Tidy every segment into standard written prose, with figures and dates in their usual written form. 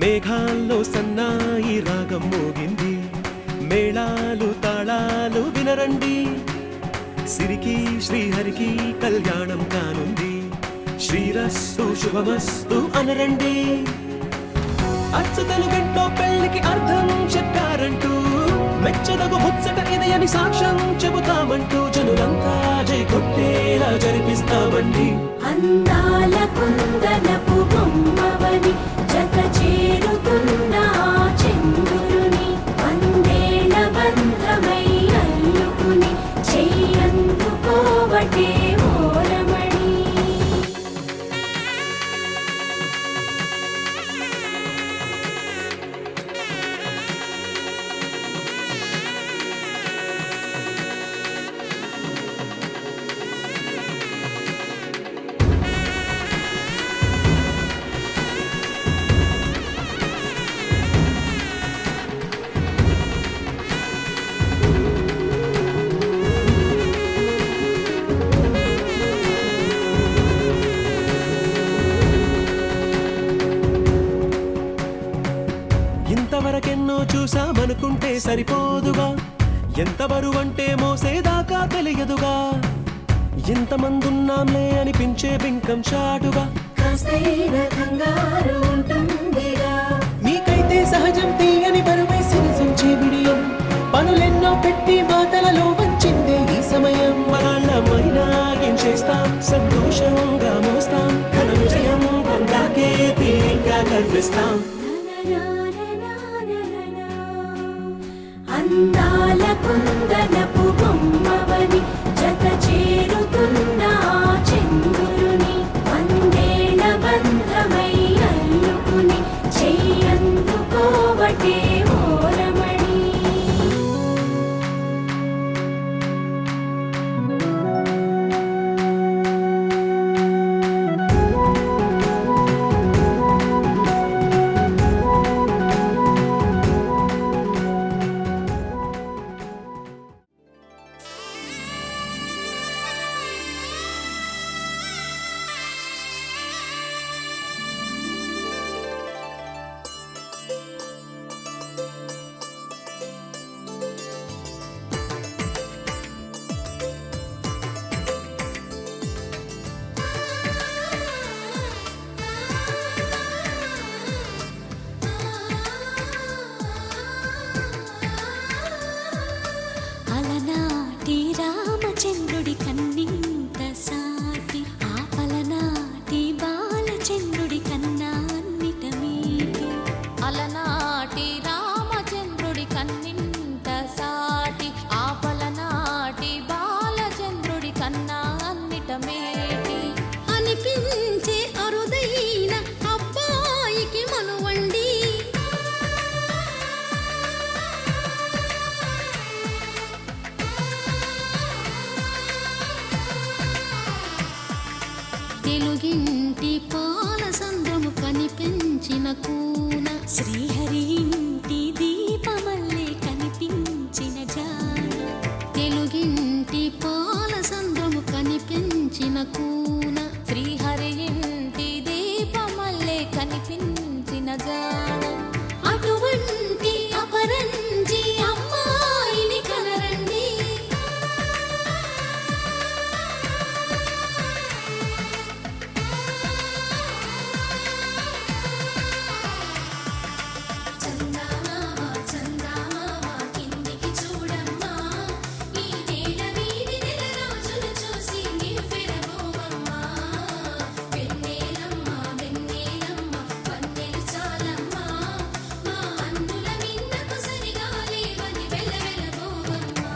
మేఘాల్లో సన్నాయి రాగం మోగింది, మేళాలు తాళాలు వినరండి. సిరికి శ్రీహరికి కళ్యాణం కానుంది, శ్రీరస్తు శుభమస్తు అనరండి. అచ్చతలు గంటో పెళ్లికి అర్థం చెప్పారంటూ, మెచ్చదగు ముచ్చట ఇది అని సాక్ష్యం చెబుతామంటూ, జనులంతా జై కొట్టేలా జరిపిస్తామండి. అందాల కుందనపు బొమ్మవని జత చేరుతున్న చంద్రుని, వందేళ్ల బంధమై అల్లుకుని చెయ్యందుకోవటే ఓరమణి. ఇంతవరకెన్నో చూసామనుకుంటే సరిపోదుగా, ఎంత బరువంటే మోసేదాకా తెలియదుగా. ఇంతమందున్నాంలే అనిపించే బింకం చాటుగా, కాస్తైన కంగారు ఉంటుందిగా. మీకైతే సహజం తీయని బరువై సిరిసంచే విడియం, పనులెన్నో పెట్టి మాటలలో వంచిందే ఈ సమయం. మనాళ్ళమైనా ఏం చేస్తాం, సంతోషంగా మోస్తాం, ఘన విజయం పొందాకే తీరిగ్గా కనిపిస్తాం. అందాల కుందనపు బొమ్మవని జత చేరుతున్న చంద్రుని, వందేళ్ల బంధమై అల్లుకుని చెయ్యందుకోవటే ఓరమణి. అలనాటి రామచంద్రుడి కన్నింత సాటి, ఆపలనాటి బాలచంద్రుడి కన్నా అన్నిట మీటి. అలనాటి రామచంద్రుడి కన్నింత సాటి, ఆపలనాటి బాలచంద్రుడి కన్నా అన్నిట మేటి. అనిపించే అరుదైన అబ్బాయికి మనువండి, తెలుగింటి పాల సంద్రము కనిపించిన కూన, శ్రీహరి ఇంటి దీపమల్లే కనిపించిన జాన. తెలుగింటి పాల సంద్రము కనిపించిన కూన, శ్రీహరి ఇంటి దీపమల్లే కనిపించిన జాన. అటువంటి అపరంజి అమ్మాయిని కనరండి. చందమామ చందమామ కిందికి చూడమ్మా, ఈ నేల వీధి నెల రోజులు చూసి నివ్వెరబోవమ్మా. వెన్నెలమ్మ వెన్నెలమ్మ వన్నెలు చాలమ్మా, మా అందుల మిన్నకు సరిగా లేవని వెలవెలబోవమ్మా.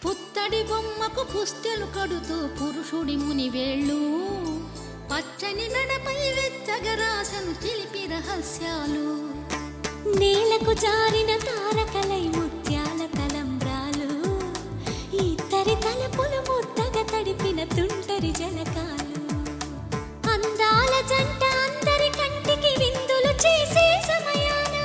పుత్తడి బొమ్మకు పుస్తెలు కడుతూ పురుషుడి ముని వేళ్ళు, పచ్చని మెడపై వెచ్చగరాసను చిలిపి రహస్య రహస్యాలు నేలకు జారిన తారకలై ముత్యాల తలంబ్రాలు ఇద్దరి తలపులు ముద్దగా తడిపిన తుంటరి జలకాలు అందాల జంట అందరి కంటికి విందులు చేసే సమయాన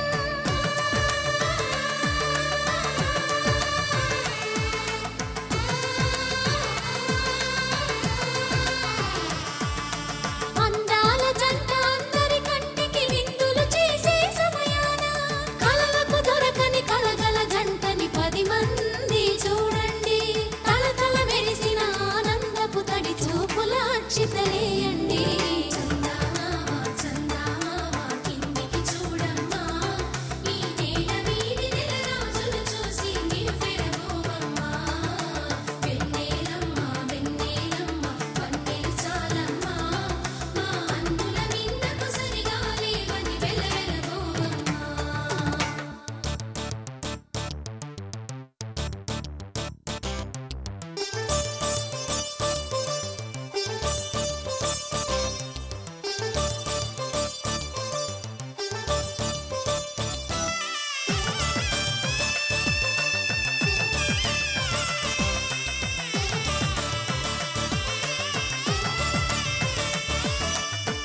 అందాల జంట అందరి కంటికి విందులు చేసే సమయాన కలలకు దొరకని కలగల జంటని 10 మంది చూడండి తలతల మెరిసిన ఆనందపు తడి చూపుల అక్షితలేయండి చందమామ చందమామ కిందికి చూడమ్మా ఈ నేల వీడి నెల రోజులు చూసి నీవు పెరగోవమ్మా వెన్నెలమ్మ వెన్నెలమ్మ వన్నెలు చాలమ్మా మా అన్నుల మిన్నకు సరిగా లేవని వెలవెలబోవమ్మా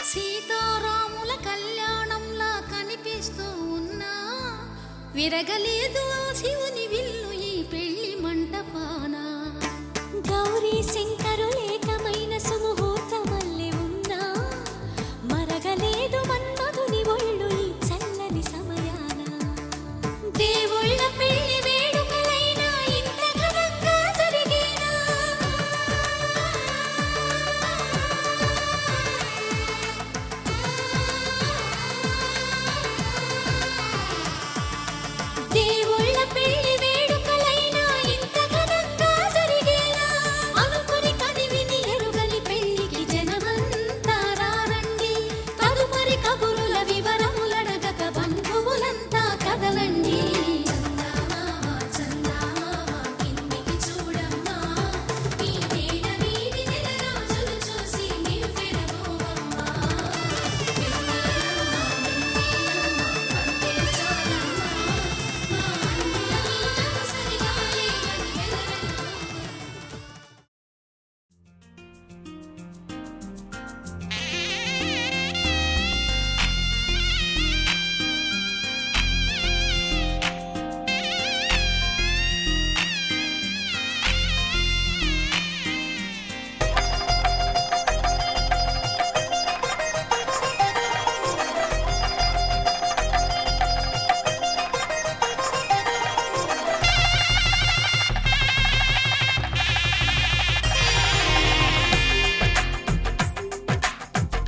సీతారాముల కళ్యాణంలా కనిపిస్తూ ఉన్నా విరగలేదు ఆ శివుని విల్లు ఈ పెళ్లి మంటపాన గౌరీ శంకరులేకమైన సుముహూర్తమల్లె ఉన్నా మరగలేదు మన్మధుని ఒళ్ళు ఈ చల్లని సమయాన దేవుళ్ళ పెళ్లి వేడుకలైనా ఇంత ఘనంగా జరిగేనా దేవుళ్ళ పెళ్లి వేడుకలైనా ఇంత ఘనంగా జరిగేనా అనుకుని కనివిని ఎరుగని పెళ్లికి జనమంతా రారండి తదుపరి కబురుల వివరములడగక బంధువులంతా కదలండి చందమామ చందమామ కిందికి చూడమ్మా ఈ నేల వీడి నెల రోజులు చూసి నీవు పెరగోవమ్మా వెన్నెలమ్మ వన్నెలు చాలమ్మా మా అన్నుల మీదకు సరిగా లేవని వెలవెలబోవమ్మా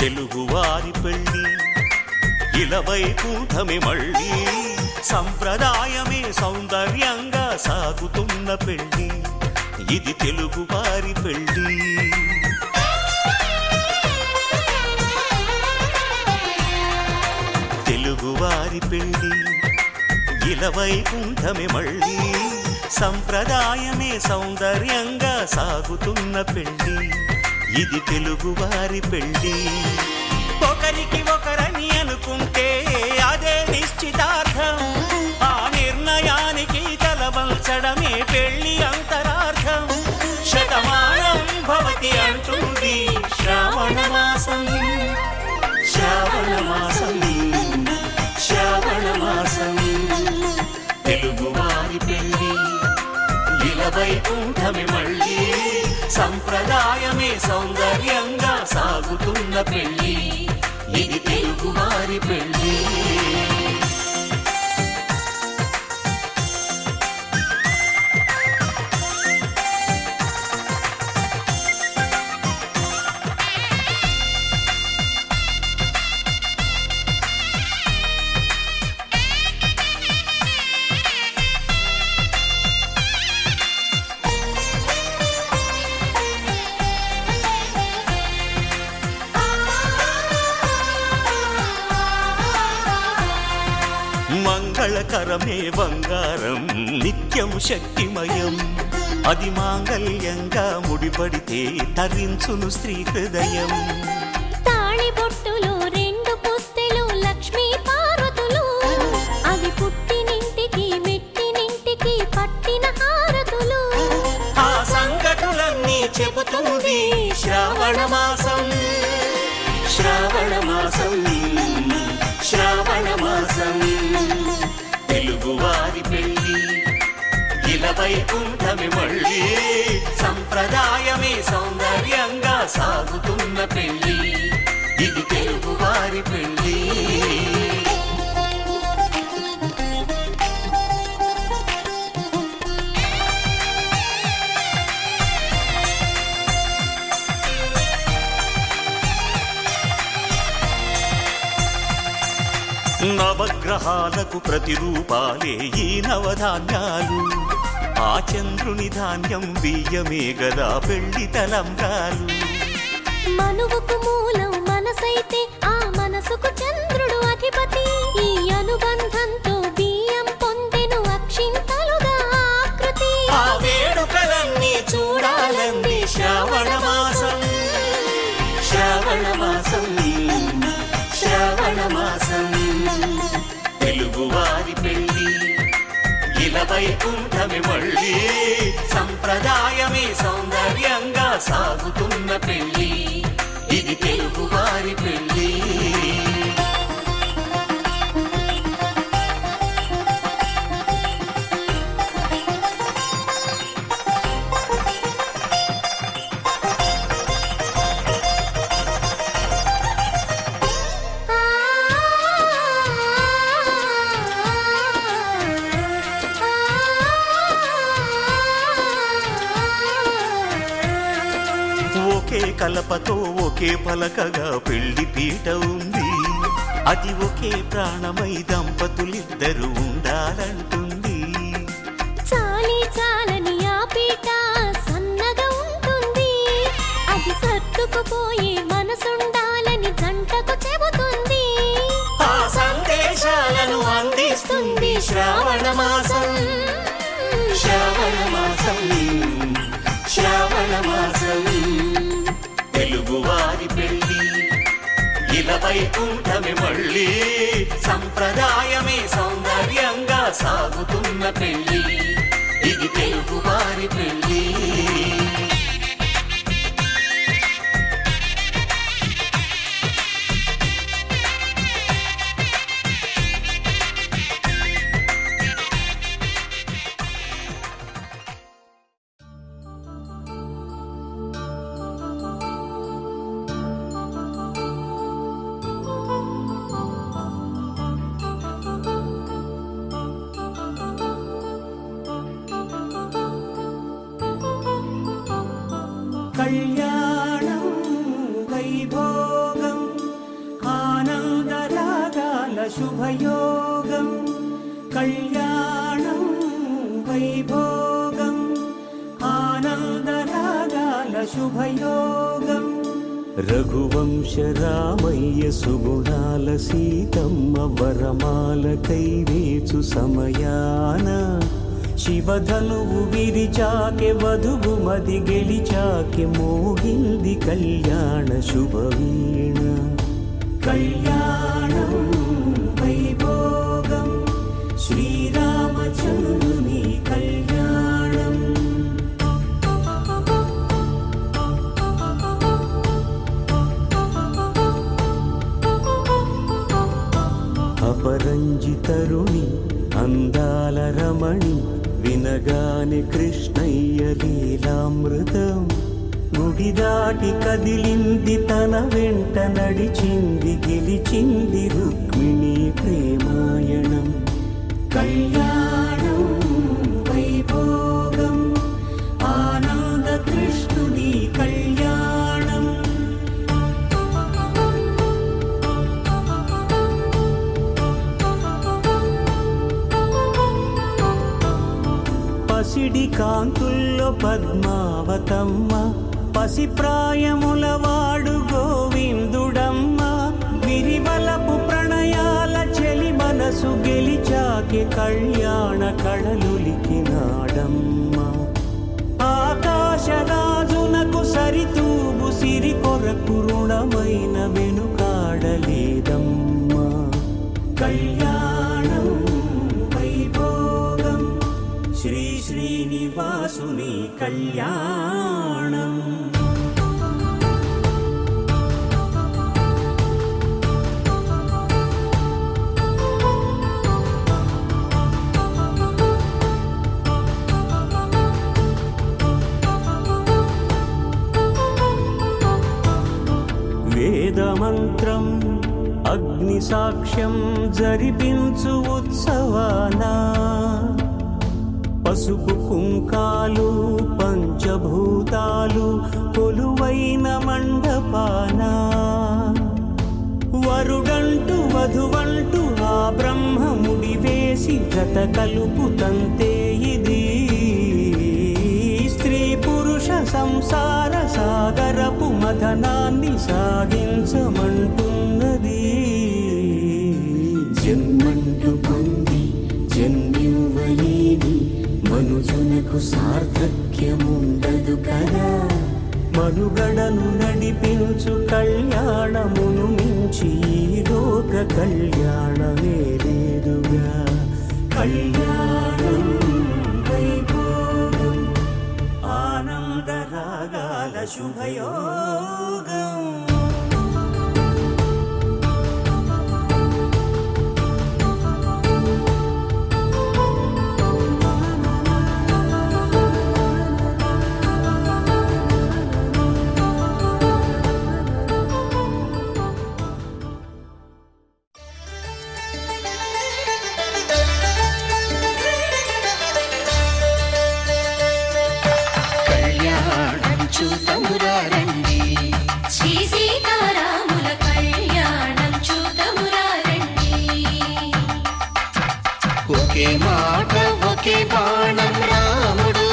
తెలుగువారి పెళ్ళి ఇలవైకుంఠమే మళ్ళీ సంప్రదాయమే సౌందర్యంగా సాగుతున్న పెళ్ళి ఇది తెలుగువారి పెళ్ళి తెలుగువారి పెళ్ళి ఇలవైకుంఠమే మళ్ళీ సంప్రదాయమే సౌందర్యంగా సాగుతున్న పెళ్ళి ఇది తెలుగువారి పెళ్ళి ఒకరికి ఒకరని అనుకుంటే అదే నిశ్చితార్థం ఆ నిర్ణయానికి తలవంచడమే పెళ్ళి అంతరార్థం శతమానం భవతి అంటుంది శ్రావణ మాసం శ్రావణ మాసం శ్రావణ మాసం తెలుగువారి పెళ్ళి ఇలవైకుంఠమే మళ్ళీ సంప్రదాయమే సౌందర్యంగా సాగుతున్న పెళ్ళి ఇది తెలుగువారి పెళ్ళి మంగళకరమే బంగారం నిత్యం శక్తిమయం అది మాంగళ్యంగా ముడిపడితే తరించును స్త్రీ హృదయం తాళి బొట్టులో 2 పుస్తెలు లక్ష్మీ మాసం శ్రావణ మాసం శ్రావణ మాసం తెలుగువారి పెళ్ళి ఇలా వైకుంఠమి మళ్ళీ సంప్రదాయమే సౌందర్యంగా సాగుతున్న పెళ్ళి ఇది తెలుగువారి పెళ్ళి నవగ్రహాలకు ప్రతిరూపాలే ఈ నవధాన్యాలు ఆ చంద్రుని ధాన్యం బియ్యమే గదా పెళ్లి తలంబ్రాలు మనువుకు మూలం మనసైతే ఆ మనసుకు చంద్రుడు అధిపతి ఈ అనుబంధంతో బియ్యం పొందెను అక్షింతలుగా ఆకృతి ఆ వేడుకలన్నీ చూడాలంది శ్రావణ మాసం శ్రావణ మాసం శ్రావణ మాసం తెలుగువారి పెళ్ళి ఇలా వైకుంఠమి మళ్ళీ సంప్రదాయమే సౌందర్యంగా సాగుతున్న పెళ్ళి ఇది తెలుగువారి పెళ్ళి ఒకే కలపతో ఒకే పలకగా పెళ్లి పీట ఉంది అది ఒకే ప్రాణమై దంపతులిద్దరూ ఉండాలంటుంది చాలి చాలని ఆ పీట సన్నగా ఉంటుంది అది సర్దుకుపోయే మనసుండాలని జంటకు చెబుతుంది ఆ సందేశాలను అందిస్తుంది శ్రావణ మాసం శ్రావణ మాసం శ్రావణ మాసం తెలుగువారి పెళ్ళి ఇలా వైకుంఠమి మళ్ళీ సంప్రదాయమే సౌందర్యంగా సాగుతున్న పెళ్ళి ఇది తెలుగువారి పెళ్ళి కళ్యాణం వైభోగం ఆనందరాగాల శుభయోగం కళ్యాణం వైభోగం ఆనందరాగాల శుభయోగం రఘువంశ రామయ్య సుగుణాల సీతమ్మ వరమాల కైవేచు సమయాన శివధనువు విరిచాకె వధువు మది గెలిచాకె మోగింది కళ్యాణ శుభవీణ కళ్యాణం వైభోగం శ్రీరామచంద్రుని కళ్యాణం అపరంజి తరుణి అందాల రమణి వినగానే కృష్ణయ్య లీలామృతం గుడి దాటి కదిలింది తన వెంట నడిచింది గెలిచింది రుక్మిణి ప్రేమాయణం కళ్యాణం వైభోగం ఆనంద కృష్ణుని కళ్యాణం పసిడి కాంతుల్లో పద్మావతమ్మ పసిప్రాయముల వాడు గోవిందుడమ్మ విరివలపు ప్రణయాల చెలి మనసు గెలిచాకే కళ్యాణ కళలులికినాడమ్మ ఆకాశరాజునకు సరితూగు సిరి కొరకు రుణమైన వెనుకాడలేదమ్మా కళ్యాణం వైభోగం శ్రీ శ్రీనివాసుని కళ్యాణం జరిపించు ఉత్సవాన పసుపు కుంకాలు పంచభూతాలు కొలువైన మండపాన వరుడంటూ వధువంటూ ఆ బ్రహ్మముడి వేసి జత కలుపుతంతే ఇది స్త్రీ పురుష సంసార సాగరపు మథనాన్ని సాగించమంటున్నది. జన్మంటూ పొంది జన్మివ్వలేని మనుజునకు సార్థక్యముండదు కదా. మనుగడను నడిపించు కళ్యాణమును మించి ఈ లోక కళ్యాణమే లేదుగా. కళ్యాణం వైభోగం ఆనందరాగాల శుభయోగం. చూతమురారండి శ్రీ సీతారాముల కళ్యాణం చూతమురారండి. ఒకే మాట ఒకే బాణం రాముడు,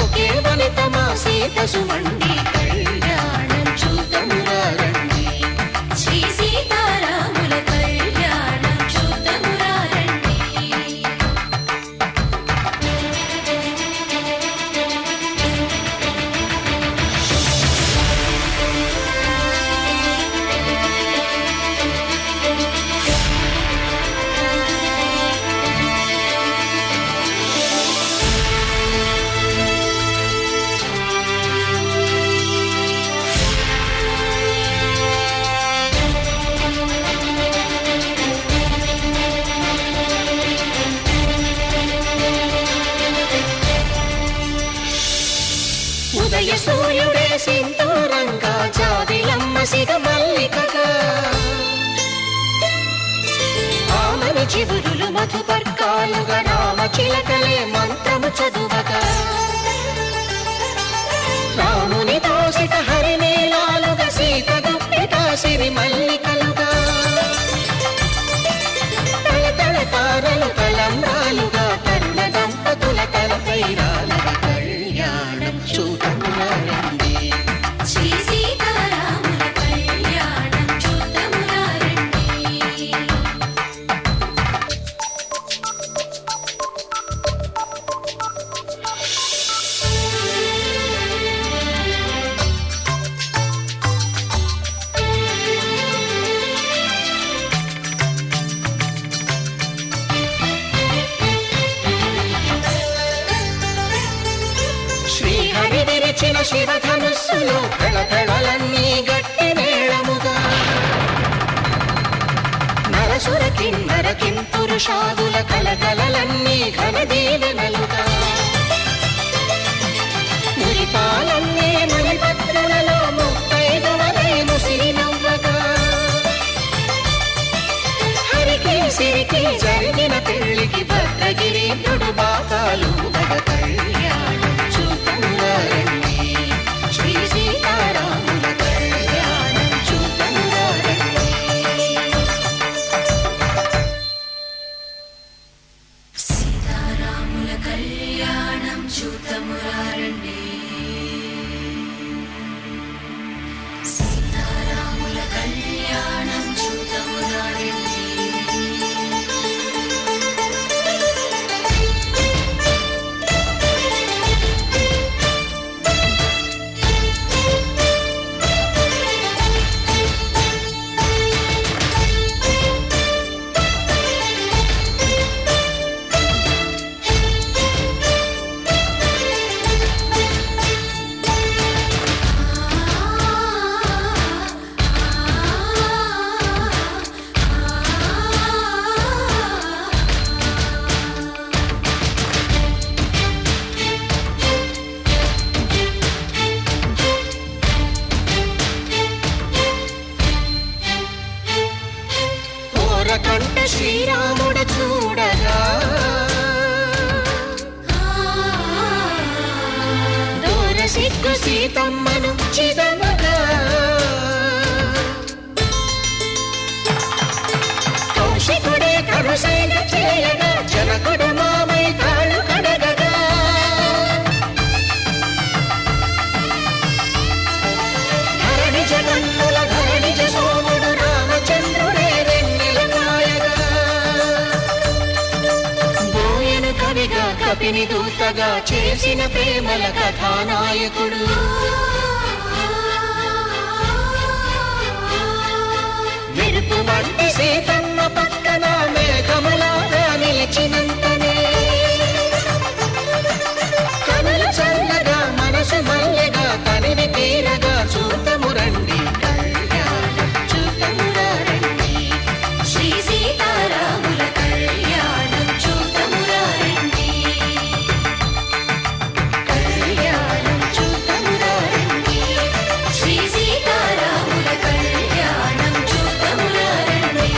ఒకే వనిత మా సీత సుమండి కళ్యాణం చూతమురారండి. శ్రీ సీతారాముల కళ్యాణం చూతమురారండి. ఉదయ సూర్యుడే సింధూరంగా జాబిలమ్మ సిగ మల్లికగా, ఆమని చివురులు మధుపర్కాలుగా రామ చిలకలే మంత్రము చదువగా, రాముని దోసిట హరినీలాలుగా సీత గుప్పిట సిరి మల్లికలుగా, తల తల తారలు తలంబ్రాలుగా తరుణ దంపతుల తలపైరాలుగా కళ్యాణం చూతమురారండి. శ్రీ సీతారాముల కళ్యాణం చూతమురారండి. శ్రీహరి విరిచిన శివధనుస్సులో కళకళలన్నీ గట్టి మేళముగా, నరసుర కిన్నర కింపురుషాదుల కలకలలన్నీ ఘన దీవెనలుగా, మురిపాలన్నీ మునిపత్రులలో ముత్తైదువలై ముసిరి నవ్వగా, హరికి సిరికి జరిగిన పెళ్లికి భద్రగిరీంద్రుడు బాకాలు గద కళ్యాణం చూతమురారండి. శ్రీ సీతారాముల కళ్యాణం చూతమురారండి. సీతారాముల కళ్యాణం చూతమురారండి. సీతారాముల కళ్యాణం చూతమురారండి. కంట శ్రీరాముడు చూడగా దూర సిగ్గు సీతమ్మను చిదమగా కౌశికుడే కరుసైన చేయగా జనకుడు మామై కాళ్ళు కడగగా ధరణి జగన్నుల ధరణిజ సోముడు రామచంద్రుడే వెన్నెల కాయగా బోయను కవిగా కపిని దూతగా చేసిన ప్రేమల కథానాయకుడు మెరుపు వంటి సీతమ్మ పక్కన మేఘములాగా నిలిచినంతనే కనులు చల్లగా మనసు మల్లెగా తనివి తీరగా చూతము రండి కళ్యాణం చూతమురా రండి శ్రీ సీతారాముల కళ్యాణం చూతమురా రండి కళ్యాణం చూతమురా రండి శ్రీ సీతారాముల కళ్యాణం చూతమురా రండి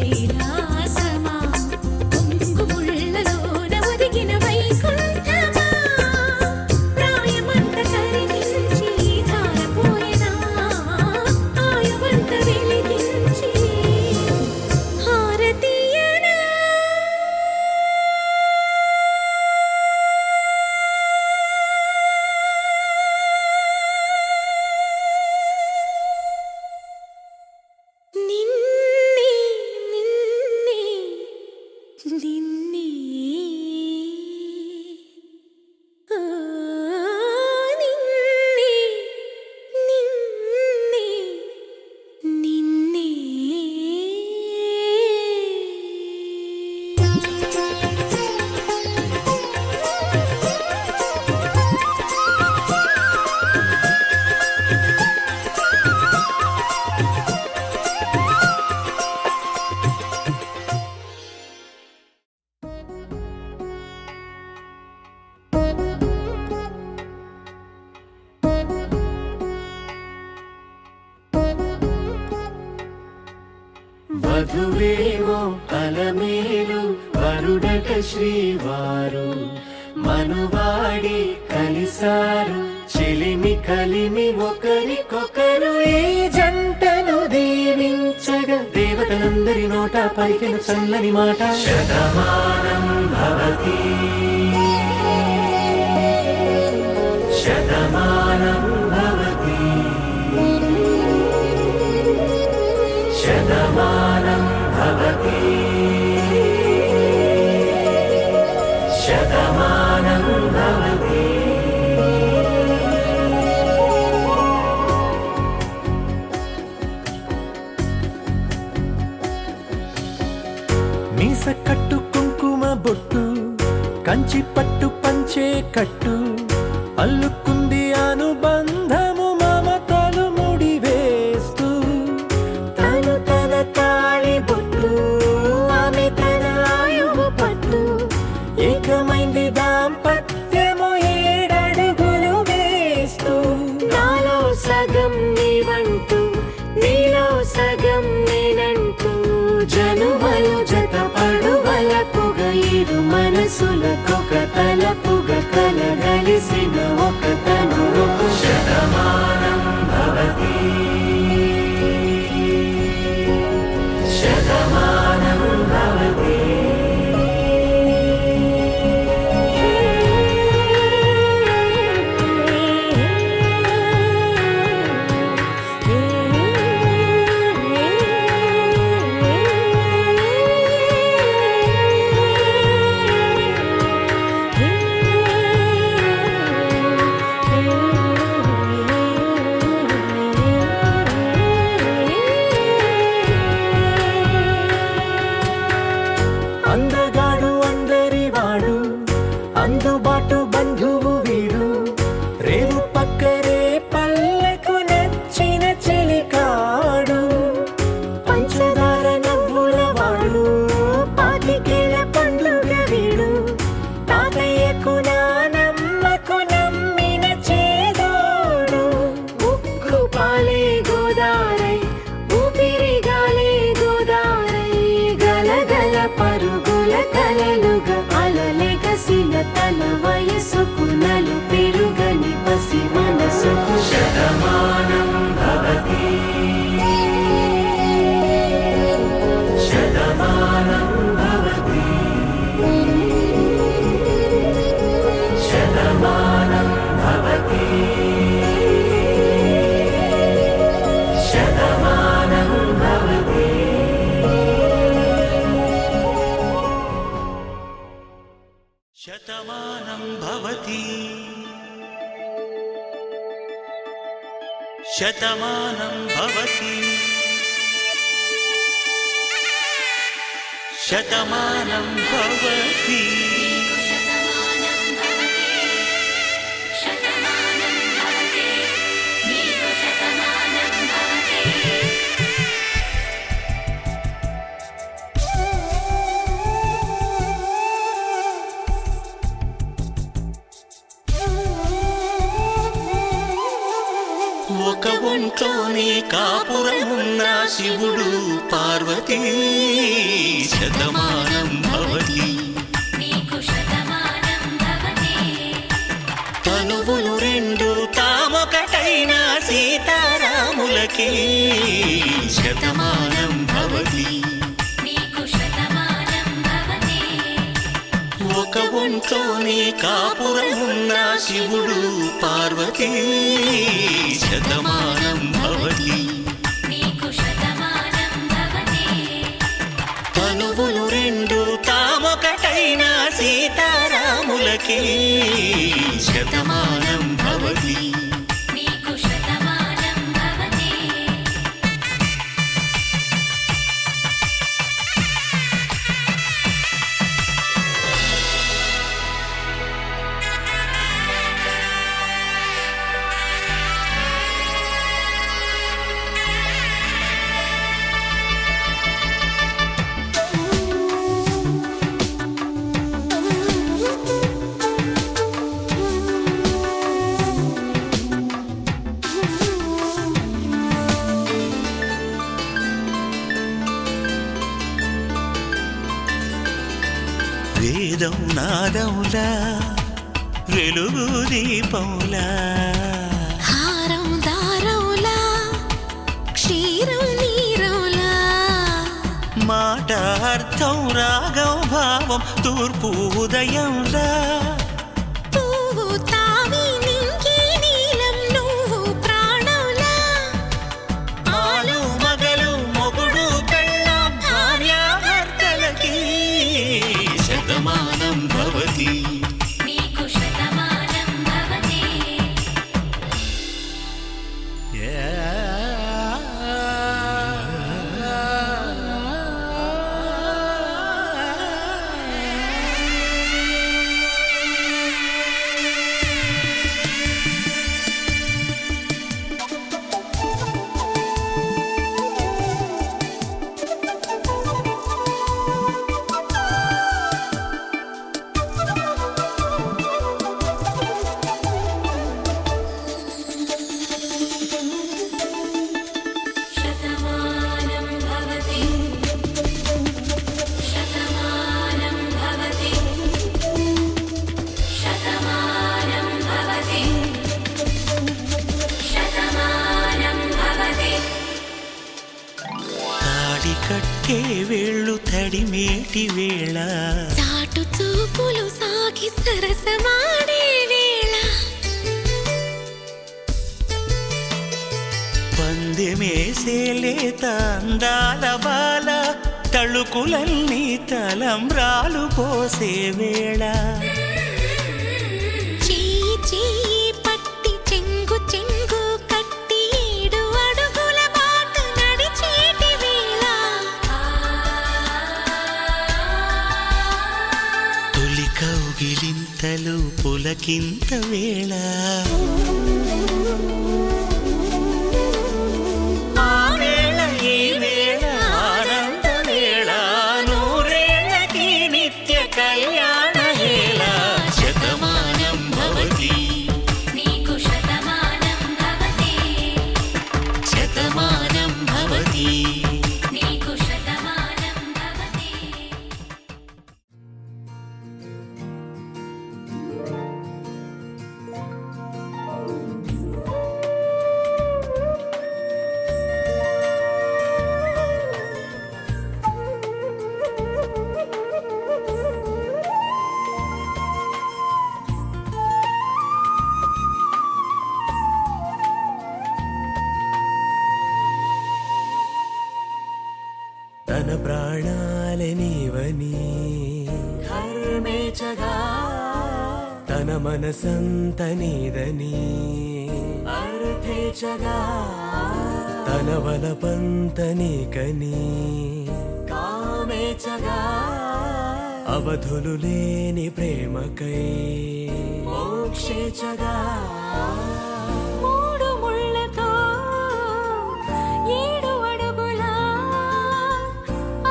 కైలాసమా పొంగు ముళ్ళలోన ఒదిగిన వైకుంఠమా వధువేవో అలమేలు వరుడట శ్రీవారు మనువాడి కలిసారు చెలిమి కలిమి ఒకరికొకరు ఈ జంటను దీవించగా దేవతలందరి నోట పలికిన చల్లని మాట శతమానం భవతి శతమానం భవతి శతమానం భవతి శతమానం భవతి. మీస కట్టు కుంకుమ బొట్టు కంచి పట్టు పంచే కట్టు అల్లుకుంది అనుబంధము మమతలు ముడి వేస్తూ తను తన తాళి బొట్టు ఆమె తన ఆయువు పట్టు ఏకమైంది దాంపత్యము 7 అడుగులు వేస్తూ నాలో సగం నీవంటూ నీలో సగం నేనంటూ జనుమలు జతపడువలపుగ ఇరు మనసులకొక తలపుగ కలగలిసిన ఒక తను శతమానం భవతి శతమానం భవతి. అందగాడు అందరివాడు అందుబాటు బంధువు వీడు రేవు పక్కరే పల్లెకు నచ్చిన చెలికాడు పంచదార నవ్వుల వాడు పాతికేల పండుగ వీడు తాతయ్యకు నానమ్మకు నమ్మిన చేదోడు ఉక్కు పాలే గోదారై ఊపిరిగాలే గోదారై గలగల పరుగుల కలలుగా అలలెగసిన తన వయసుకు నలు పెరుగని పసి మనసుకు శతమానం భవతి శతమానం భవతి శతమానం భవతి శతమానం భవతి. శతమానం భవతి శతమానం భవతి శతమానం భవతి. శతమానం భవతి శతమానం భవతి నీకు శతమానం భవతి. ఒక ఒంట్లోనే కాపురమున్న శివుడు పార్వతీ శతమానం భవతి నీకు శతమానం భవతి తనువులు రెండు తామొకటైన సీతారాములకి శతమానం భవతి నీకు శతమానం భవతి ఒక ఒంట్లోనే కాపురమున్న శివుడు పార్వతీ శతమానం భవతి నీకు శతమానం భవతి తనువులు రెండు తామొకటైన సీతారాములకి శతమానం భవతి నీకు శతమానం భవతి. వేణునాదములా వెలుగు దీపములా హారం దారవులా క్షీరం నీరవులా మాట అర్థం రాగం భావం తూర్పు ఉదయంలా పువ్వు తావి నింగి నీలం నువ్వు ప్రాణంలా ఆలు మగలు మొగుడు పెళ్ళాం భార్యాభర్తలకి శతమానం భవతి నీకు శతమానం భవతి శతమానం భవతి శతమానం భవతి శతమానం భవతి శతమానం భవతి తాడి కట్టే వేళ్ళు తడిమేటి వేళ చాటు చూపులు సాగి సరసమాడే వేళ పందెమేసే లేత అందాల బాల తళుకులన్నీ తలంబ్రాలు పోసే వేళ చెయ్యి చెయ్యి పట్టి చెంగు చెంగు కట్టి 7 అడుగుల బాట నడిచేటి వేళ తొలి కౌగిలింతలు పులకింత వేళ ఆ వేళ ఈ వేళ ఆనంద వేళ నూరేళ్ళకి నిత్య కళ్యాణ వేళ శతమానం భవతి నీకు శతమానం భవతి శతమానం భవతి నీకు శతమానం భవతి తన ప్రాణాలనివని కర్మేచగా తన మనసంత నీదని అర్థేచగా తన వలపంత నీకని కామేచగా అవధులు లేని ప్రేమకై మోక్షేచగా 3 ముళ్ళతో 7 అడుగుల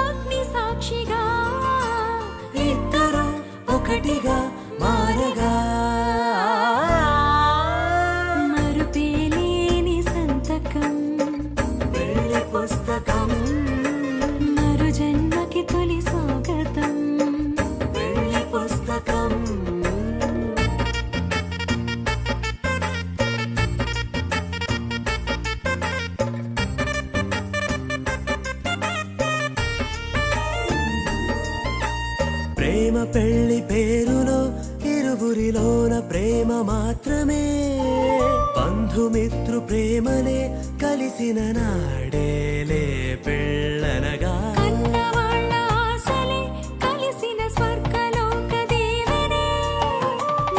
అగ్ని సాక్షిగా ఇద్దరు ఒకటిగా మారగా మరుపేలేని సంతకం వెళ్ళి పుస్తకం మరు జన్మకి తొలి స్వాగతం వెళ్ళి పుస్తకం ప్రేమ పెళ్లి పేరులో ఇరువురిలోన ప్రేమ మాత్రమే బంధుమిత్రు ప్రేమనే కలిసిన నాడేలే పెళ్ళనగా కన్నవాళ్ళ ఆశలే కలిసిన స్వర్గలోక దీవెనే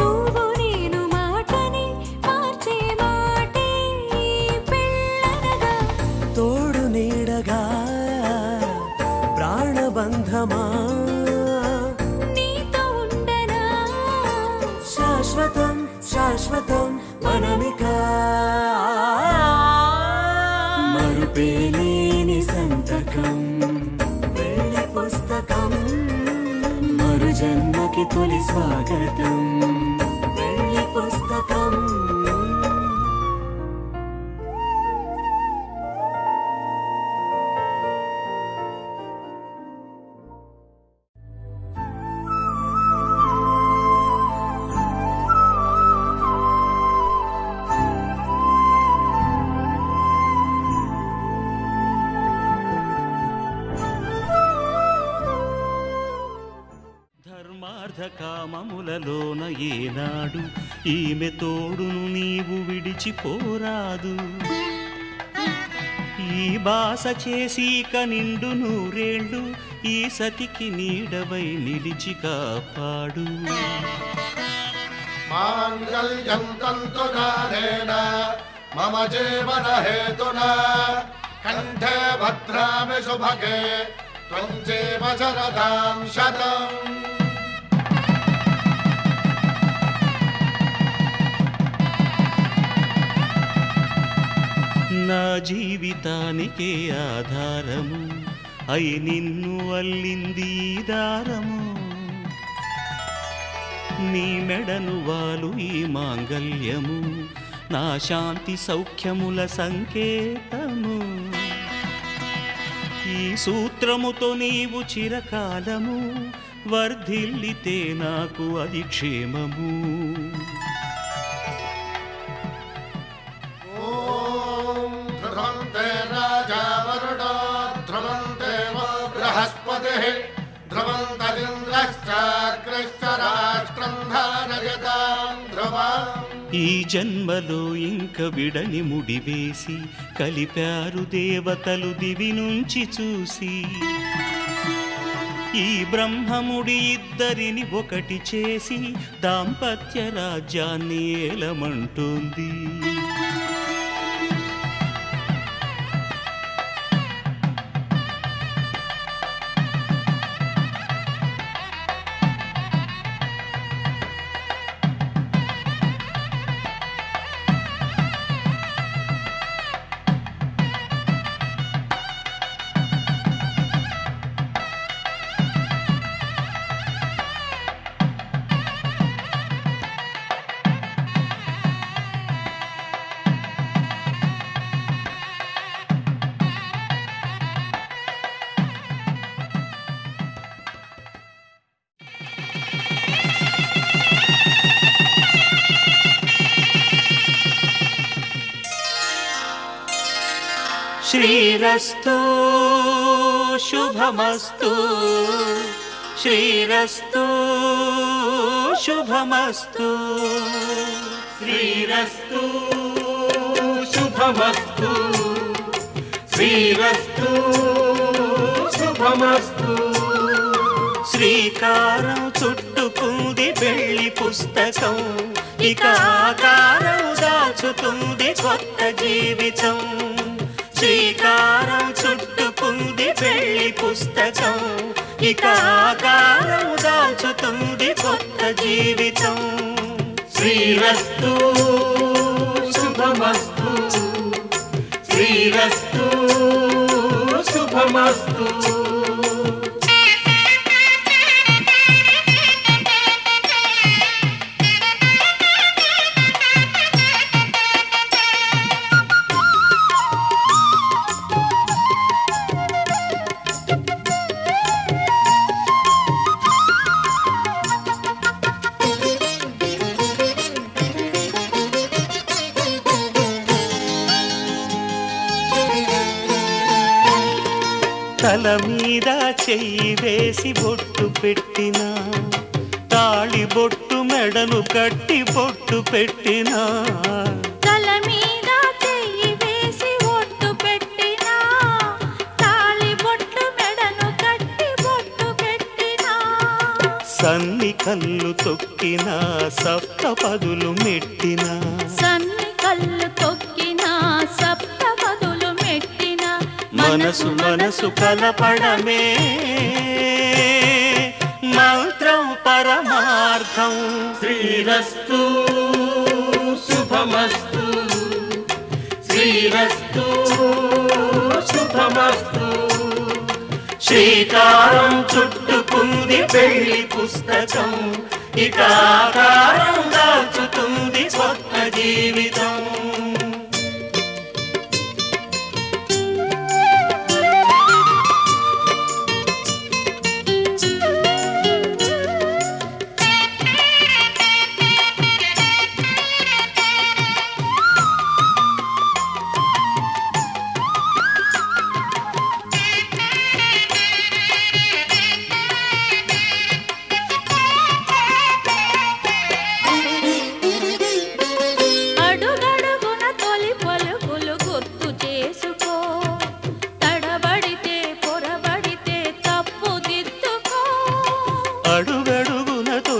నువ్వు నేను మాటని మార్చే మాటే పెళ్ళనగా తోడు నీడగా ప్రాణబంధమా నీతో ఉండనా శాశ్వతం శాశ్వతం మనమిక మరుపేలేని సంతకం వెళ్ళి పుస్తకం మరు జన్మకి తొలి స్వాగతం వెళ్ళి పుస్తకం భావములలోన ఏనాడు ఈమె తోడును నీవు విడిచిపోరాదు. ఈ బాస చేసి నిండు నూరేళ్ళు ఈ సతికి నీడవై నిలిచి కాపాడు. మాంగళ్యం తంతునానేన మమ జీవన హేతునా కంఠే భద్రామి శుభగే త్వం జీవ శరదాం శతం. నా జీవితానికే ఆధారము అయి నిన్ను అల్లింది ఈ దారము. నీ మెడను వాలు ఈ మాంగల్యము నా శాంతి సౌఖ్యముల సంకేతము. ఈ సూత్రముతో నీవు చిరకాలము వర్ధిల్లితే నాకు అది క్షేమము. ఓం ధ్రువంతే రాజా వరుణో ధ్రువంతే వో బృహస్పతిః ధ్రువంతరింద్రశ్చాగ్రశ్చ రాష్ట్రం ధారయతాం ధ్రువం. ఈ జన్మలో ఇంక విడని ముడివేసి కలిపారు దేవతలు దివి నుంచి చూసి. ఈ బ్రహ్మముడి ఇద్దరిని ఒకటి చేసి దాంపత్య రాజ్యాన్ని ఏలమంటుంది. శ్రీరస్తు శుభమస్తు శ్రీరస్తు శుభమస్తు శ్రీరస్తు శుభమస్తు శ్రీరస్తు శుభమస్తు. శ్రీకారం చుట్టుకుంది పెళ్లి పుస్తకం ఇక ఆకారం దాచుతుంది కొత్త జీవితం. శ్రీకారం చుట్టుకుంది పెళ్లి పుస్తకం ఇక ఆకారం దాచుతుంది కొత్త జీవితం. శ్రీరస్తు శుభమస్తు శ్రీరస్తు శుభమస్తు. తల మీద చెయ్యి వేసి బొట్టు పెట్టినా తాళి బొట్టు మెడను కట్టి బొట్టు పెట్టినా. తల మీద చెయ్యి వేసి ఒట్టు పెట్టినా తాళి బొట్టు మెడను కట్టి బొట్టు పెట్టినా. సన్ని కళ్ళు తొక్కినా సప్త పదులు మెట్టినా సన్ని కళ్ళు తొక్కినా సప్త పదులు మెట్టినా. మనసు మనసు కలపడమే మంత్రం పరమార్థం. శ్రీరస్తు శుభమస్తు శ్రీరస్తు శుభమస్తు. శ్రీకారం చుట్టుకుంది పెళ్లి పుస్తకం ఇక ఆకారం దాచుతుంది కొత్త జీవితం.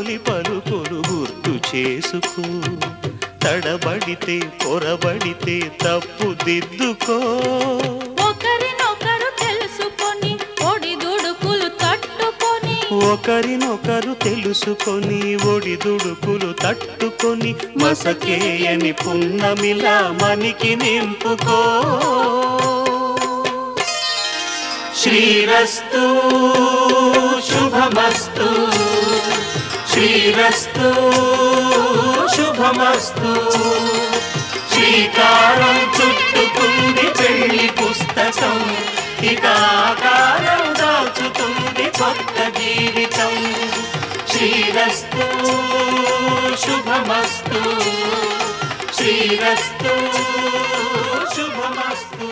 తొలి పలుకులు గుర్తు చేసుకో, తడబడితే పొరబడితే తప్పు దిద్దుకో. ఒకరినొకరు తెలుసుకొని ఒడిదుడుకులు తట్టుకొని, ఒకరినొకరు తెలుసుకొని ఒడిదుడుకులు తట్టుకొని, మసకేయని పున్నమిలా మనికి నింపుకో. శ్రీరస్తు శుభమస్తు, శ్రీరస్తు శుభమస్తు. శ్రీకారం చుట్టుకుంది పెళ్లి పుస్తకం, ఇక ఆకారం దాచుతుంది కొత్త జీవితం. శ్రీరస్తు శుభమస్తు, శ్రీరస్తు శుభమస్తు.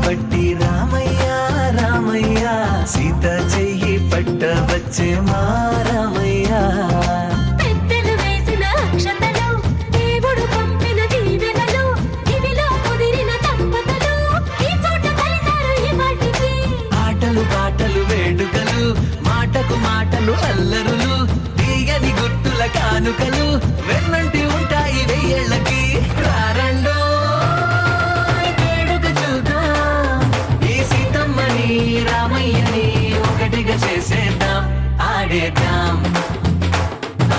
పట్టి రామయ్య రామయ్య, సీత చెయ్యి పట్టవచ్చే మా రామయ్య. పెద్దలు వేసిన అక్షతలు, దేవుడు పంపిన దీవెనలు, ఇవిలో కుదిరిన దంపతులు ఈ చోట కలిశారు ఈ వాటికి. ఆటలు పాటలు వేడుకలు, మాటకు మాటలు అల్లరులు, తీయని గుర్తుల కానుకలు వెన్నంటి ఉంటాయి వెయ్యేళ్ళకి. రారండో రామయ్యని ఒకటిగా చేసేద్దాం, ఆడేద్దాం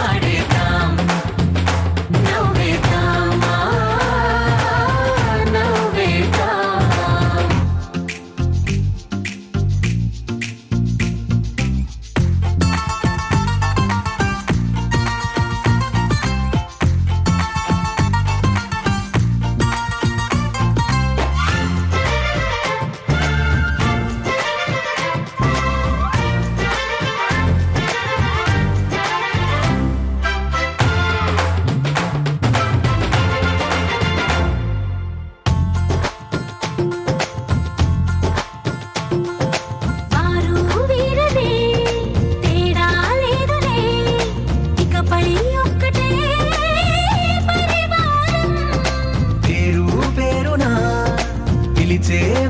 ఆడేద్దాం, నవ్వేద్దాం నవ్వేద్దాం.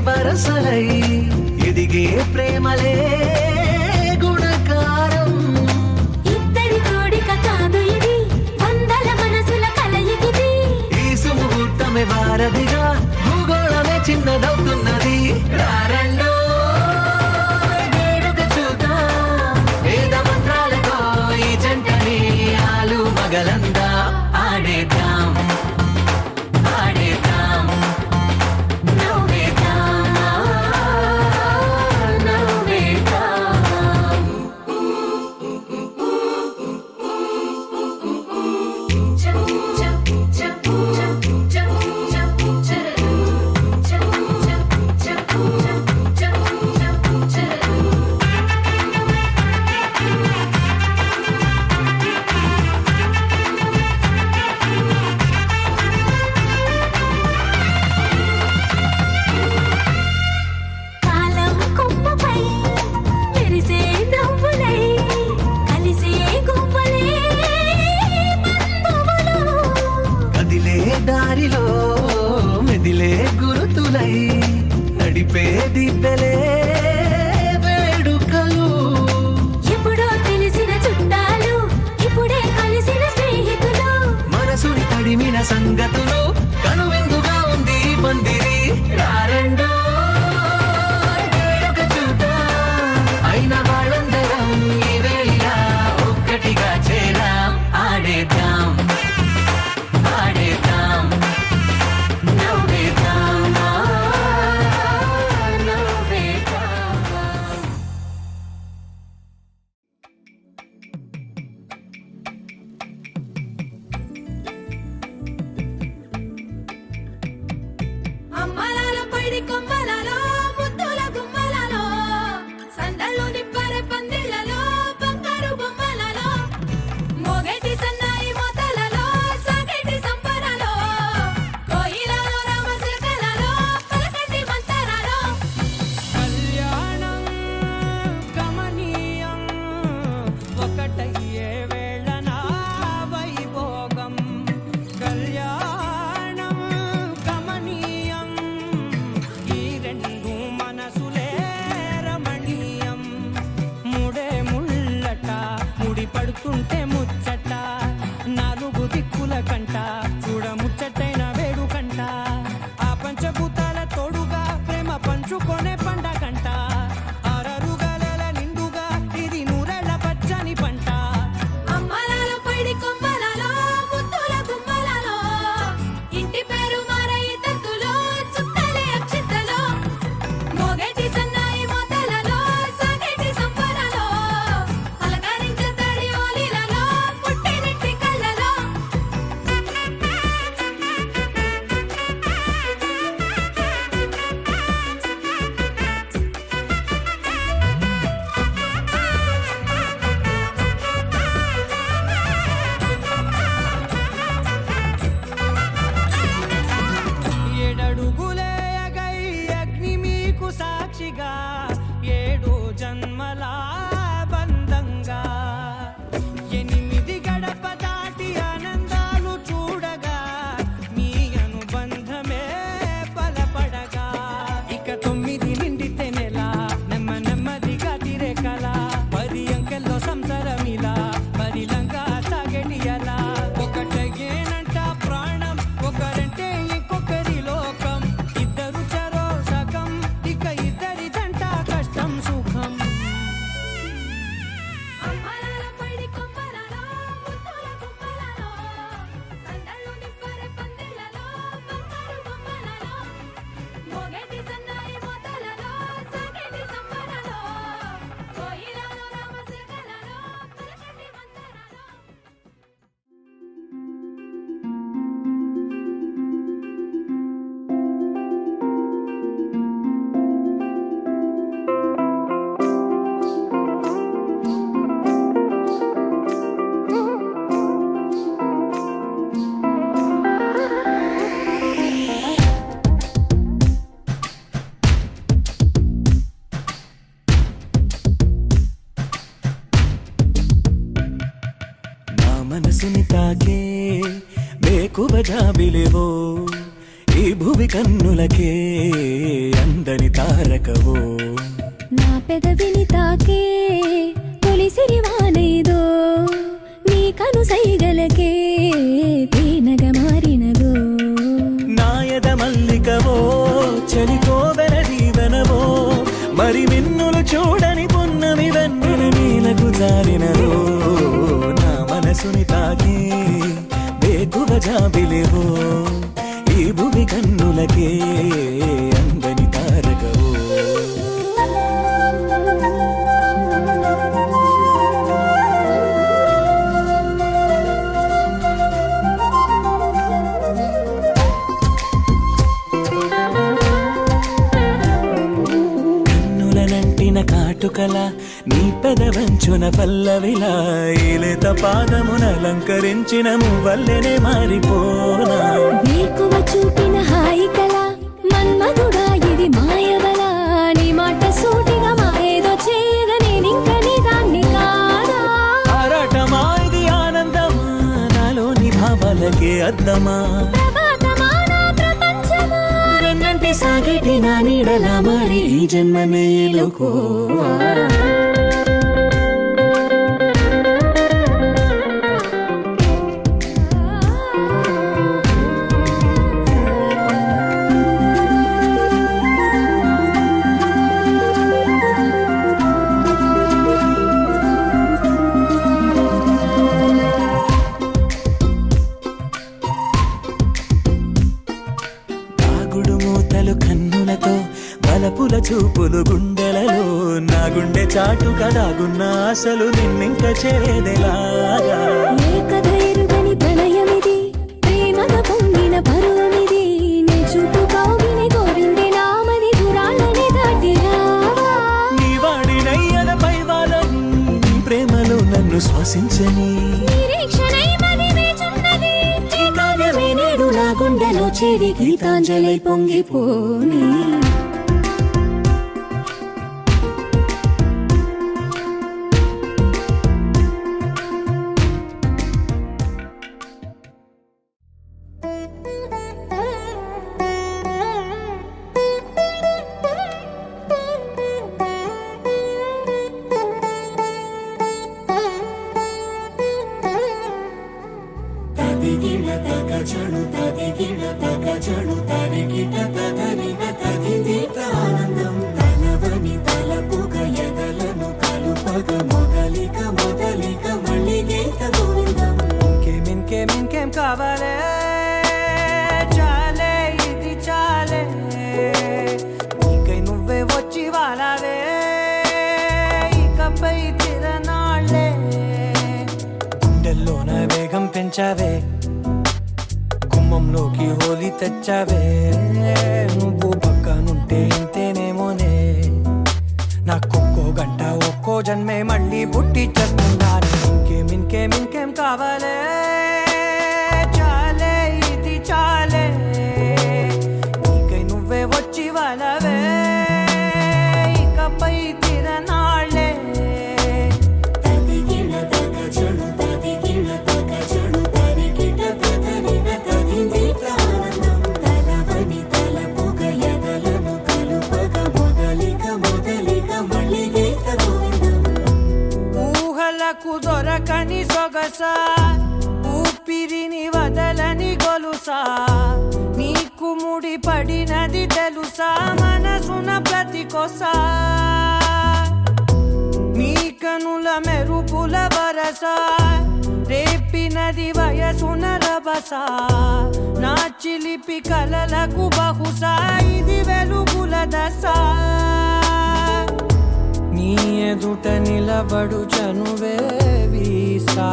వరసలై ఎదిగే ప్రేమలే గుణకారం. ఇద్దరి కోడిక కాదు ఇది, వందల మనసుల కలయికిది. ఈ సుముహూర్తమే వారధిగా, భూగోళమే చిన్నదవుతున్నది. రారండో వేడుక చూద్దాం, వేద మంత్రాలతో ఈ జంటని ఆలు మగలందా ఆడేద్దాం ఆడేద్దాం. దారిలో మెదిలే గురుతులై నడిపే దిబ్బెలే వేడుకలు. ఎప్పుడో తెలిసిన చుట్టాలు, ఇప్పుడే కలిసిన స్నేహితులు, మనసుని తడిమిన సంగతులు, కనువిందుగా ఉంది ఈ పందిరి. రారండో వేడుక చూద్దాం, అయిన వాళ్ళందరం ఈ వేళ ఒక్కటిగా చేరాం, ఆడేద్దాం ఆడేద్దాం. పడి కొమ్మలలో ముద్దుల గుమ్మలలో సందళ్ళు నిప్పరె పందిళ్ళలో బంగారు బొమ్మలలో మోగేటి సన్నాయి మోతలలో సాగేటి సంబరాలో కోయిలలో రామశిల్కలలో పలకటి మంతరాలో కళ్యాణం గమనీయం ఒకటయ్యే వేళనా వైభోగం కళ్యాణం గమనీయం ఈ రెండు మనసులే రమణీయం ముడే ముళ్ళట ముడి పడుతుంటే ముచ్చట నాలుగు దిక్కుల కంట చూడ ముచ్చటైన వేడుకంట ఆ పంచభూతాల తోడుగా ప్రేమ పంచుకొనే పండగంట ఆరరుగల నిండుగా ఇది నూరెళ్ళ పచ్చని పంట అమ్మలాల పడి కొమ్మలలో ముద్దుల గుమ్మలలో ఇంటి పేరు మారయి తంతులో చుక్కలే అక్షింతలో మోగేటి సన్నాయి మోతలలో సాగేటి సంబరాలో అలకరించే తడి ఓలిలలో పుట్టినింటి కళ్ళలో ఏడడుగులే ఎగై అగ్ని మీకు సాక్షిగా ఏడు జన్మల బంధంగా ఎనిమిది గడప దాటి ఆనందాలు చూడగా మీ అనుబంధమే బలపడగా ఇక 9 నిండితే నెల నెమ్మదిగా తిరే కల 10 అంకెల్లో సంసారమిలా పరిలంగా సాగేటి అలా ఒకటేనంట ప్రాణం ఒకరంటే ఇంకొకరి లోకం ఇద్దరు చరో సగం ఇక ఇద్దరిదంట కష్టం సుఖం అమ్మలాల పడి కొమ్మలలో ముద్దుల గుమ్మలలో సందళ్ళు నిప్పరె పందిళ్ళలో బంగారు బొమ్మలలో మోగేటి సన్నాయి మోతలలో సాగేటి సంబరాలో కోయిలలో రామశిల్కలలో పలకటి మంతరాలో నా మనసుని తాకే వేకువ జాబిలేవో ఈ భువి కన్నులకే అందని తారకవో నా పెదవిని తాకే తొలిసిరి వానేదో నీ కను సైగలకే తేనగ మారినదో నాయద మల్లికవో చలికోవెల దీవెనవో మరి మిన్నులు చూడని పున్నమి వెన్నెల నీలకు జారినదో నా మనసుని తాకే వేకువ జాబిలేవో ఈ భువి కన్నులకే అందని తారకవో కన్నులనంటిన కాటుకల నీ పెదవంచున పల్లవిలా ఈలేత పాదమున అలంకరించిన మువ్వల్లెనే మారిపోనా వేకువ చూపిన హాయి కల మన్మధుడా ఇది మాయవల నీ మాట సూటిగా మాయేదో చేయగా నేనింక నీ దాన్ని కాదా ఆరాటమా ఇది ఆనందమా నాలోని భావాలకే అద్దమా ప్రభాతమా నా ప్రపంచమా వెన్నంటి సాగేటి నా నీడలా మరి ఈ జన్మనే ఎలుకోవా దాగుడు మూతలు కన్నులతో బలపుల చూపులు గుండెలలో నా గుండె చాటుగా దాగున్న ఆశలు నిన్నింక చేరేదెలాగా ఏ కథ ఎరుగని ప్రణయమిది ప్రేమగా పొంగిన పరువమిది నే చూపు కౌగిలి కోరింది నామది చేరి గీతాంజలి పొంగిపోని ఇంకేం కావాలే చాలే ఇది చాలే నీకై నువ్వే వచ్చి వాలావే ఇకపై తిరనాళ్ళే గుండెల్లోన వేగం పెంచావే గుమ్మంలోకి హోలీ తెచ్చావే నువ్వు పక్కనుంటే ఇంతేనేమోనే నాకొక్కో గంట ఒక్కో జన్మే మళ్ళీ పుట్టి చేస్తున్నాను ఇంకేం కావాలే చాలే ఇది చాలే నీకై నువ్వే వచ్చి వాళ్ళవే ఇకపై తిరనాళ్ళే ఊహలకు దొరకని సొగసా ఊపిరిని వదలని గొలుసా నీకు ముడి పడినది తెలుసా మనసున ప్రతి కొసా నీ కనుల మెరుపుల వరసా రేపినది వయసున రభసా నా చిలిపి కలలకు బహుశా ఇది వెలుగుల దశ నీ ఎదుట నిలబడు చనువే వీసా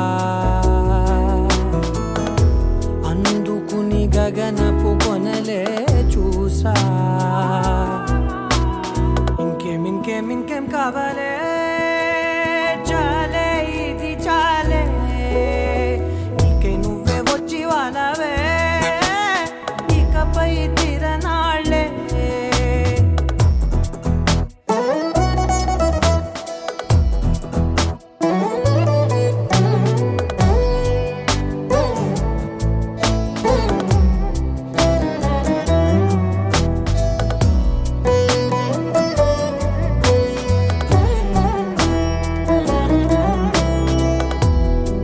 అందుకుని గగనపు కొనలే చూసా ఇంకేం కావాలే చాలే ఇది చాలే నీకై నువ్వే వచ్చి వాళ్ళవే ఇకపై తిరనాళ్ళే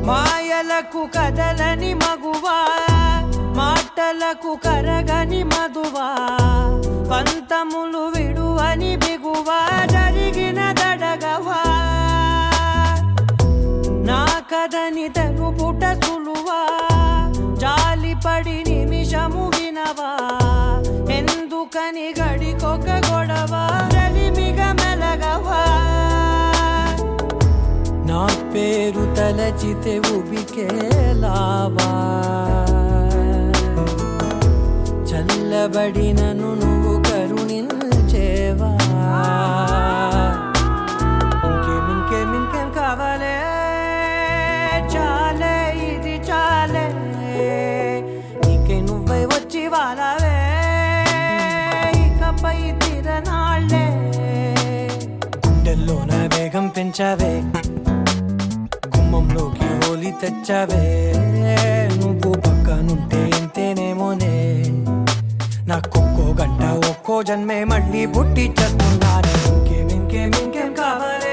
మాయలకు కదలని మగువా మాటలకు కరగని మధువా పంతములు విడువని బిగువా జరిగిన దడగవా నా కదని తెలుపుట సులువా జాలిపడి నిమిషము వినవా ఎందుకని గడికొక గొడవ రలిమిగ మెలగవా నా పేరు తలచితే ఉబికేలావా చల్లబడినను నువ్వు కరుణించేవా ఇంకేం కావాలే చాలే ఇది చాలే నీకై నువ్వై వచ్చి వాళ్ళవే ఇకపై తిరనాళ్ళే గుండెల్లోన వేగం పెంచావే గుమ్మంలోకి హోలీ తెచ్చావే నువ్వు పక్కనుంటే ఇంతేనేమోనే నాకొక్కో గంట ఒక్కో జన్మే మళ్ళీ పుట్టి చేస్తున్నాను ఇంకేం కావాలే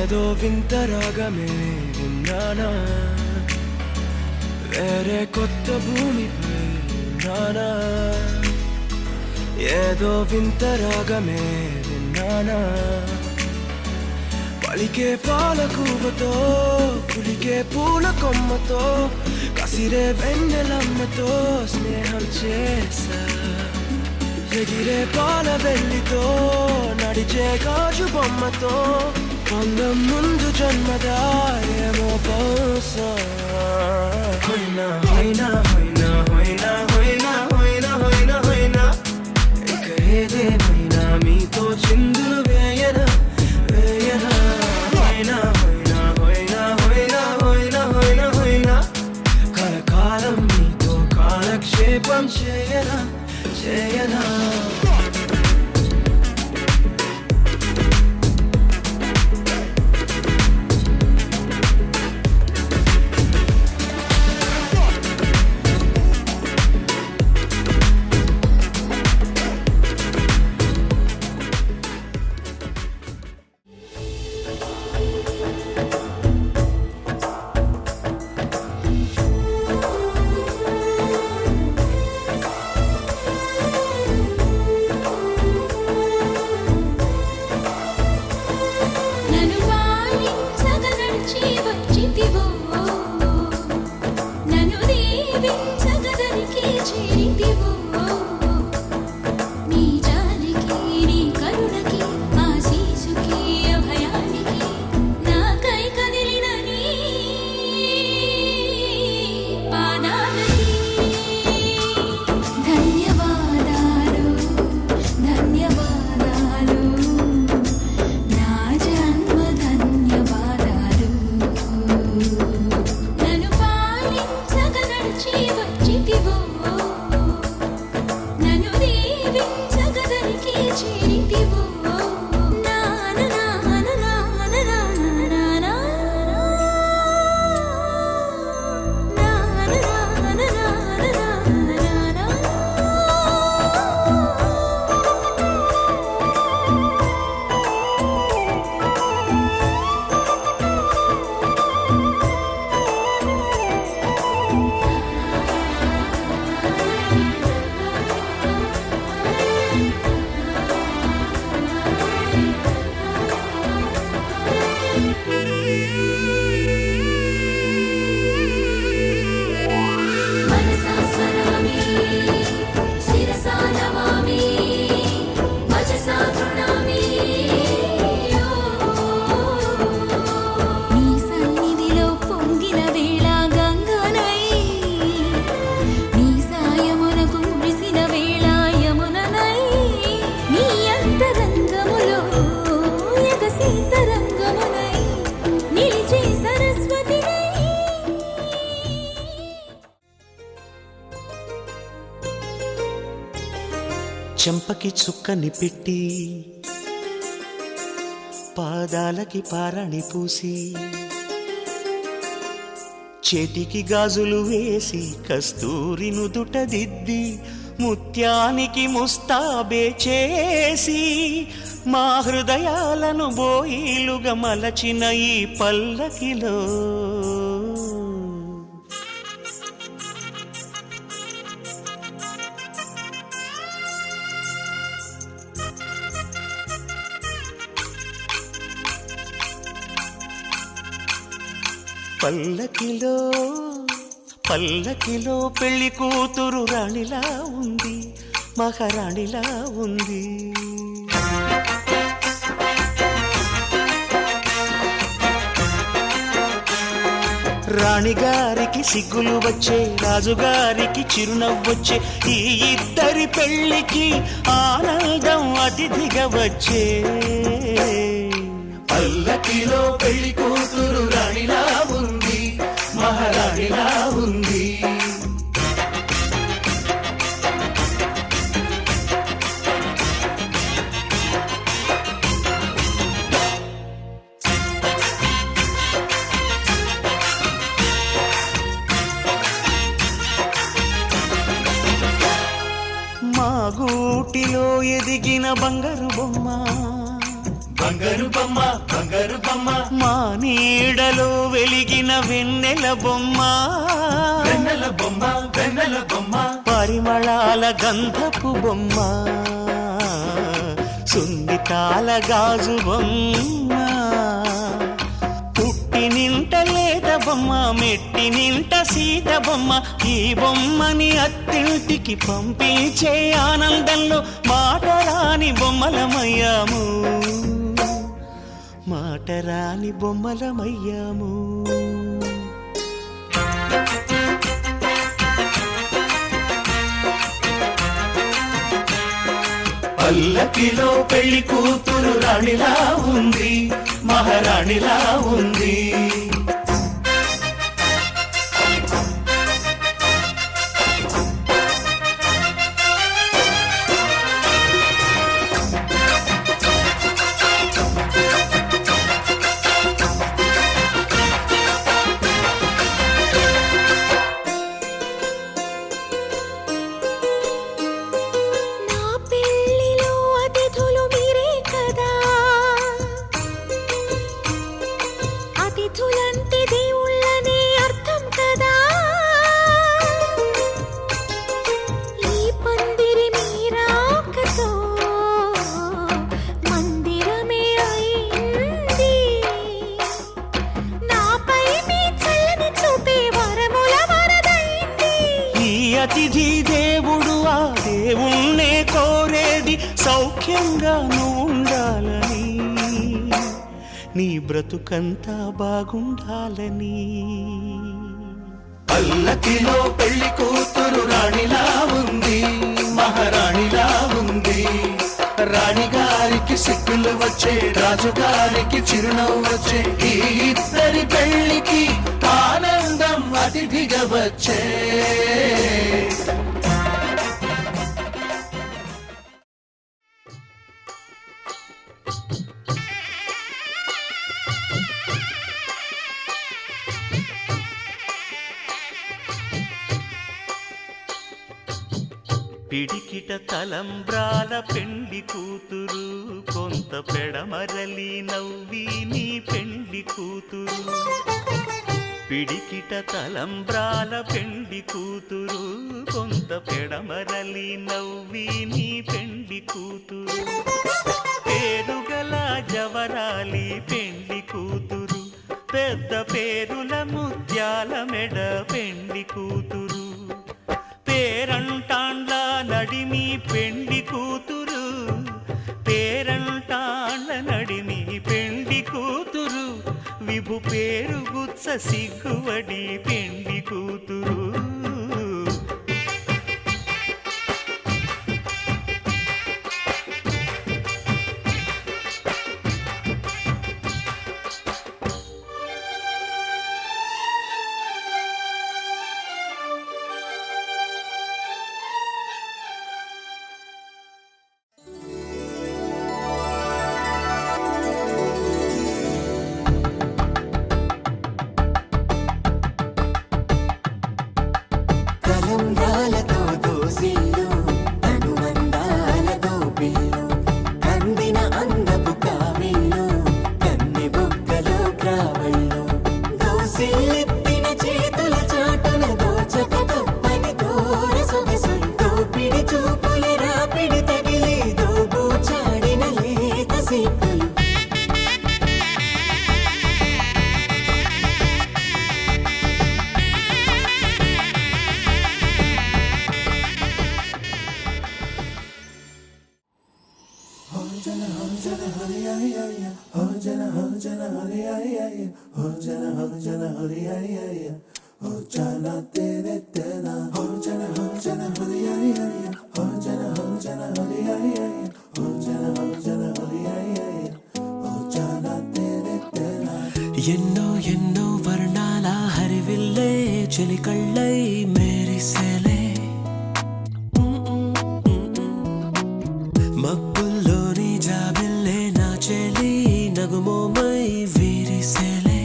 ఏదో వింత రాగమే విన్నానా, వేరే కొత్త భూమిపై ఉన్నానా, ఏదో వింత రాగమే విన్నానా, పలికే పాలకూవతో పులికే పూల కొమ్మతో కసిరే వెన్నెలమ్మతో స్నేహం చేసా, ఎగిరే పాల వెల్లితో నడిచే గాజు బొమ్మతో అందం ముందు జన్మదా ఏమో బహుశా. హోయినా హోయినా హోయినా హోయినా హోయినా హోయినా హోయినా హోయినా ఇక ఏదేమైనా మీతో చిందులు వేయనా వేయనా. హోయినా హోయినా హోయినా హోయినా హోయినా హోయినా హోయినా కలకాలం మీతో కాలక్షేపం చేయనా చేయనా. నన్ను పాలించగ నడిచి వచ్చితివో, నన్ను దీవించగ దరికి చేరితివో, నీ జాలికి నీ కరుణకి ఆశీసుకి అభయానికి నాకై కదిలిన నీ పాదాలకి ధన్యవాదాలు ధన్యవాదాలు, నా జన్మ ధన్యవాదాలు. నన్ను పాలించగ నడిచి వచ్చితివో, నన్ను దీవించగ దరికి చేరితివో, నాన నాన నాన నాన నాన నాన నాన నాన. మనసా స్మరామి శిరసా నమామి వచసా గృణామి. నీ సన్నిధిలో పొంగిన వేళ గంగనై, నీ సాయమునకు మురిసిన వేళ యముననై, నీ అంతరంగములో ఎగసీతరంగమునై నిలిచే సరస్వతినై. చెంపకి చుక్కని పెట్టి పాదాలకి పారాణి పూసి చేతికి గాజులు వేసి కస్తూరి నుదుట దిద్ది ముత్యానికి ముస్తాబే చేసి మా హృదయాలను బోయిలుగా మలచిన ఈ పల్లకిలో పల్లకిలో పల్లకిలో పెళ్లి కూతురు రాణిలా ఉంది, మహారాణిలా ఉంది. రాణిగారికి సిగ్గులు వచ్చే, రాజుగారికి చిరునవ్వొచ్చే, ఈ ఇద్దరి పెళ్లికి ఆనందం అతిథిగా వచ్చే. పల్లకిలో పెళ్లి కూతురు రాణిలా ఉంది, మహారాణిలా ఉంది. మా గూటిలో ఎదిగిన బంగారు బొమ్మ, బంగారు బొమ్మ, బంగారు బొమ్మ, మా నీడలో వెలిగిన వెన్నెల బొమ్మ, వెన్నెల బొమ్మ వెన్నెల బొమ్మ, పరిమళాల గంధపు బొమ్మ, సున్నితాల గాజు బొమ్మ, పుట్టి నింట లేద బొమ్మ, మెట్టి నింట సీత బొమ్మ. ఈ బొమ్మని అత్తింటికి పంపించే ఆనందంలో మాటరాని బొమ్మలమయ్యాము, మాటరాని బొమ్మలమయ్యాము. పల్లకిలో పెళ్లి కూతురు రాణిలా ఉంది, మహారాణిలా ఉంది. నా పెళ్ళిలో అతిథులు మీరే కదా, అతిథులంటే దేవుళ్ళనే అర్థం కదా. ఈ పందిరి మీరాకతో మందిరమే అయింది. నాపై మీ చల్లని చూపే వరముల వరదైంది. ఈ అతిథి దేవుడు ఆ దేవుణ్ణే కోరేది సౌఖ్యంగా ఉండాలని, నీ బ్రతుకంతా బాగుండాలని. పల్లకిలో పెళ్లి కూతురు రాణిలా ఉంది, మహారాణిలా ఉంది. రాణిగారికి సిగ్గులు వచ్చే, రాజుగారికి చిరునవ్వు వచ్చే. ఈ ఇద్దరి పెళ్లికి ఆనందం అతిథిగా వచ్చే. పిడికిట తలంబ్రాల పెండ్లి కూతురు, కొంత పెడమరలి నవ్వి నీ పెండ్లి కూతురు. పిడికిట తలంబ్రాల పెండ్లి కూతురు, కొంత పెడమరలి నవ్వి నీ పెండ్లి కూతురు. పేరుగల జవరాలి పెండ్లి కూతురు, పెద్ద పేరుల ముత్యాల మెడ పెండ్లి కూతురు. పేరంటాండ్ల నడిమి పెండ్లి కూతురు, పేరంటాండ్ల నడిమి పెండ్లి కూతురు. విభు పేరు గుత్స సిగ్గువడి పెండ్లి కూతురు. ఎన్నో ఎన్నో వర్ణాల హరివిల్లే చెలికళ్ళై మేరిసేలే, మబ్బుల్లోని జాబిల్లే నా చెలి నగుమోమై వీరిసేలే.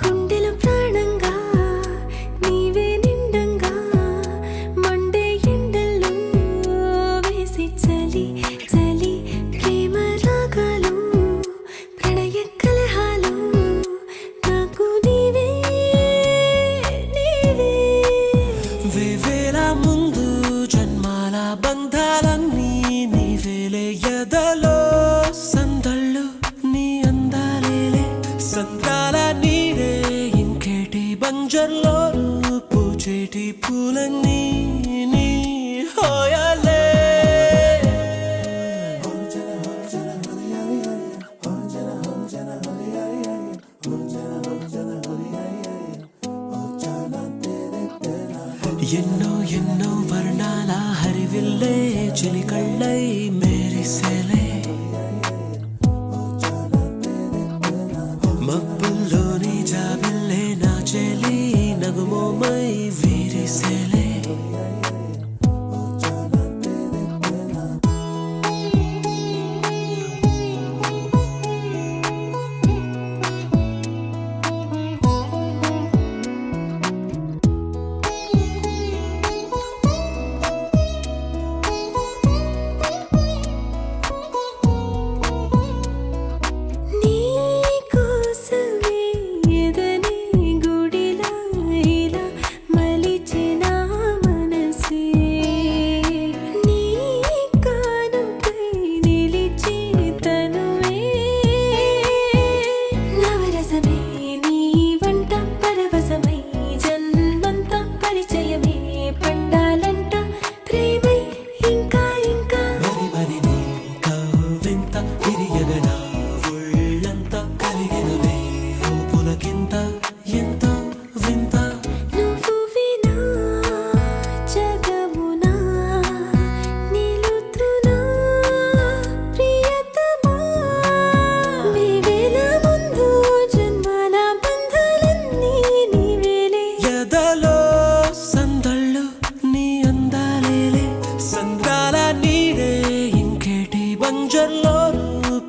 గుండెలో ప్రాణంగా నీవే నిండంగా మండే ఎండల్లో వేసి చలి చలి ప్రేమ రాగాలు పూచేటి పూలన్నీ నీ హోయాలే ఎన్నో ఎన్నో వర్ణాల హరివిల్లే చిలికళ్ళై మేరిసేలే మబ్బుల్లోని జాబిల్లే నా చెలి నగుమోమై వీరిసేలే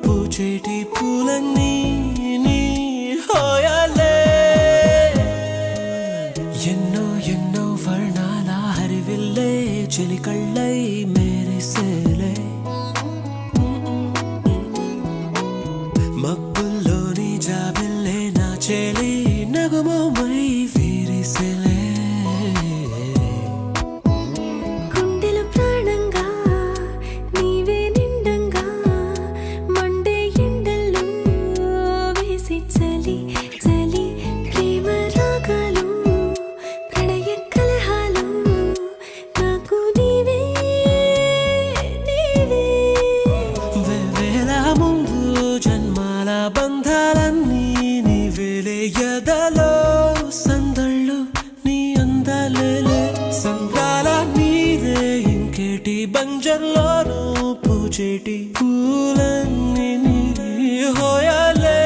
పూచేటి పూలన్నీ నీ హోయాలే ఎన్నో ఎన్నో వర్ణాల హరివిల్లే చిలికళ్ళై మేరిసేలే మబ్బుల్లోని జాబిల్లే నా చెలి నగుమోమై వీరిసేలే బంధాలన్నీ నీవేలే ఎదలో సందళ్ళు నీ అందాలేలే సంద్రాల నీదే ఇంకేటి బంజర్లోనూ పూచేటి పూలన్నీ నీ హోయాలే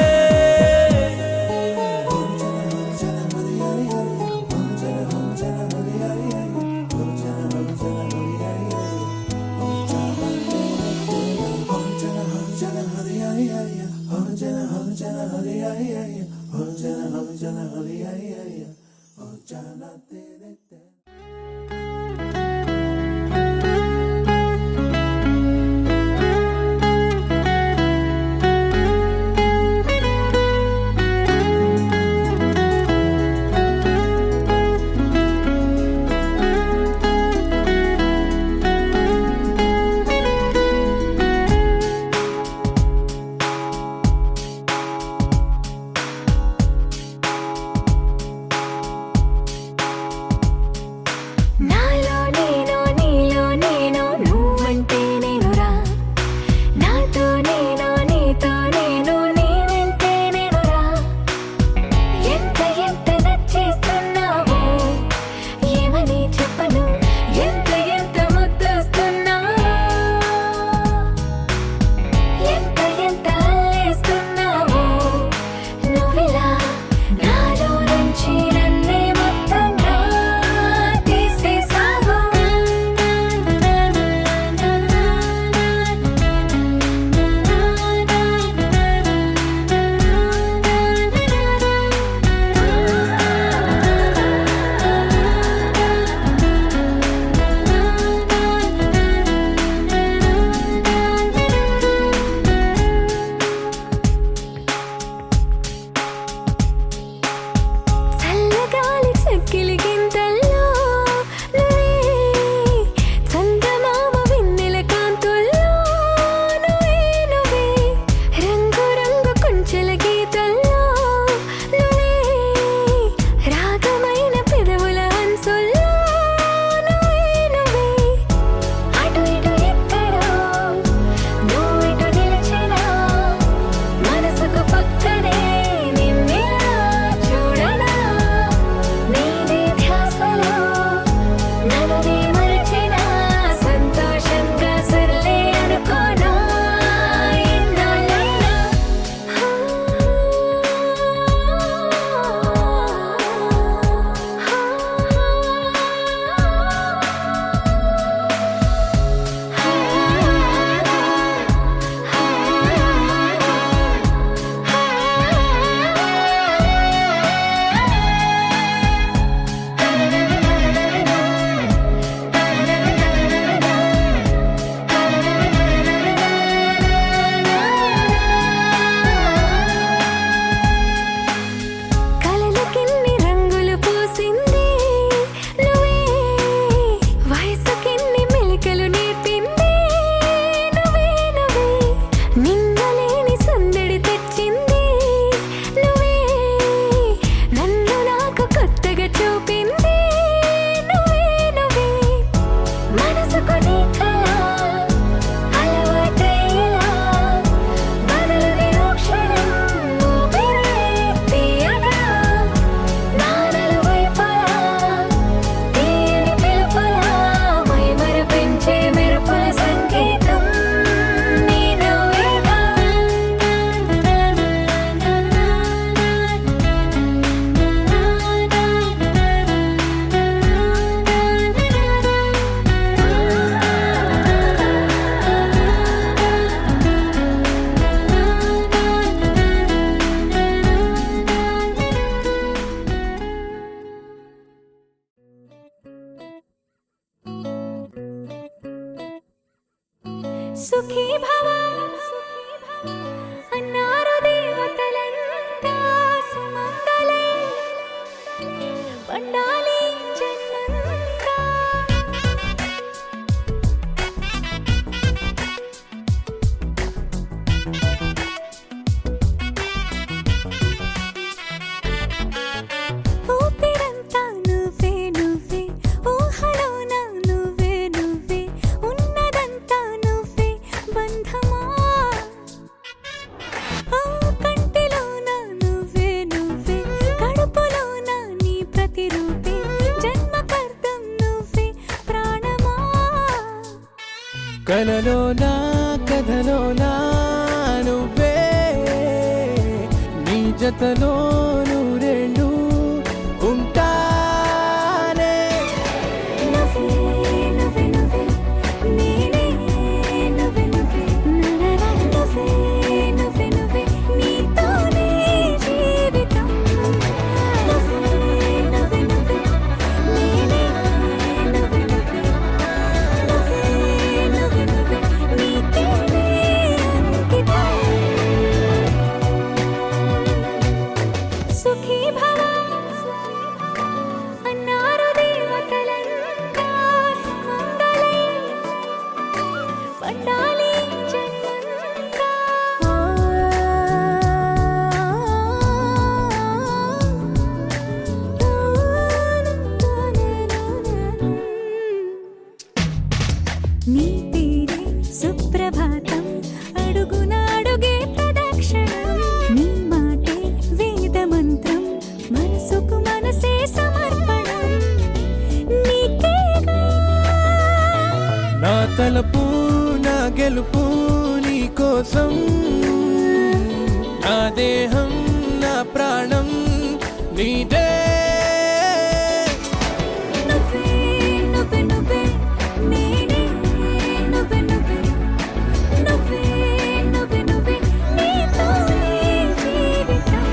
సుఖీ భవ అన్నారు దేవతలంతా సుమంగళే పండాలి జన్మంతా ఊపిరంతా నువ్వే నువ్వే ఊహలోన నువ్వే నువ్వే ఉన్నదంతా నువ్వే బంధమా ఆ కంటిలోన నువ్వే నువ్వే కడుపులోన నీ ప్రతిరూపే జన్మకర్తం నువ్వే ప్రాణమా కలలోనా కథలోనా నువ్వే నీ జతలో నూరేళ్ళు ఉంటానే నువ్వే నువ్వే నువ్వే నేనే నువ్వే నువ్వే నరరా నువ్వే నువ్వే నువ్వే నీతోనే జీవితం నువ్వే నువ్వే నువ్వే నేనే నువ్వే నువ్వే నువ్వే నువ్వే నువ్వే నీకేనే అంకితం సుఖీ భవ అన్నారు దేవతలంతా సుమంగళే పండాలి జన్మంతా నీ పేరే సుప్రభాతం అడుగునాడుగే ప్రదక్షిణం నీ మాటే వేద మంత్రం మనసుకు మనసే సమర్పణం నీకేగా నా తలపు నా గెలుపు నీ కోసం నా దేహం నా ప్రాణం నీదే నువ్వే నువ్వే నువ్వే నేనే నువ్వే నువ్వే నువ్వే నువ్వే నువ్వే నీతోనే జీవితం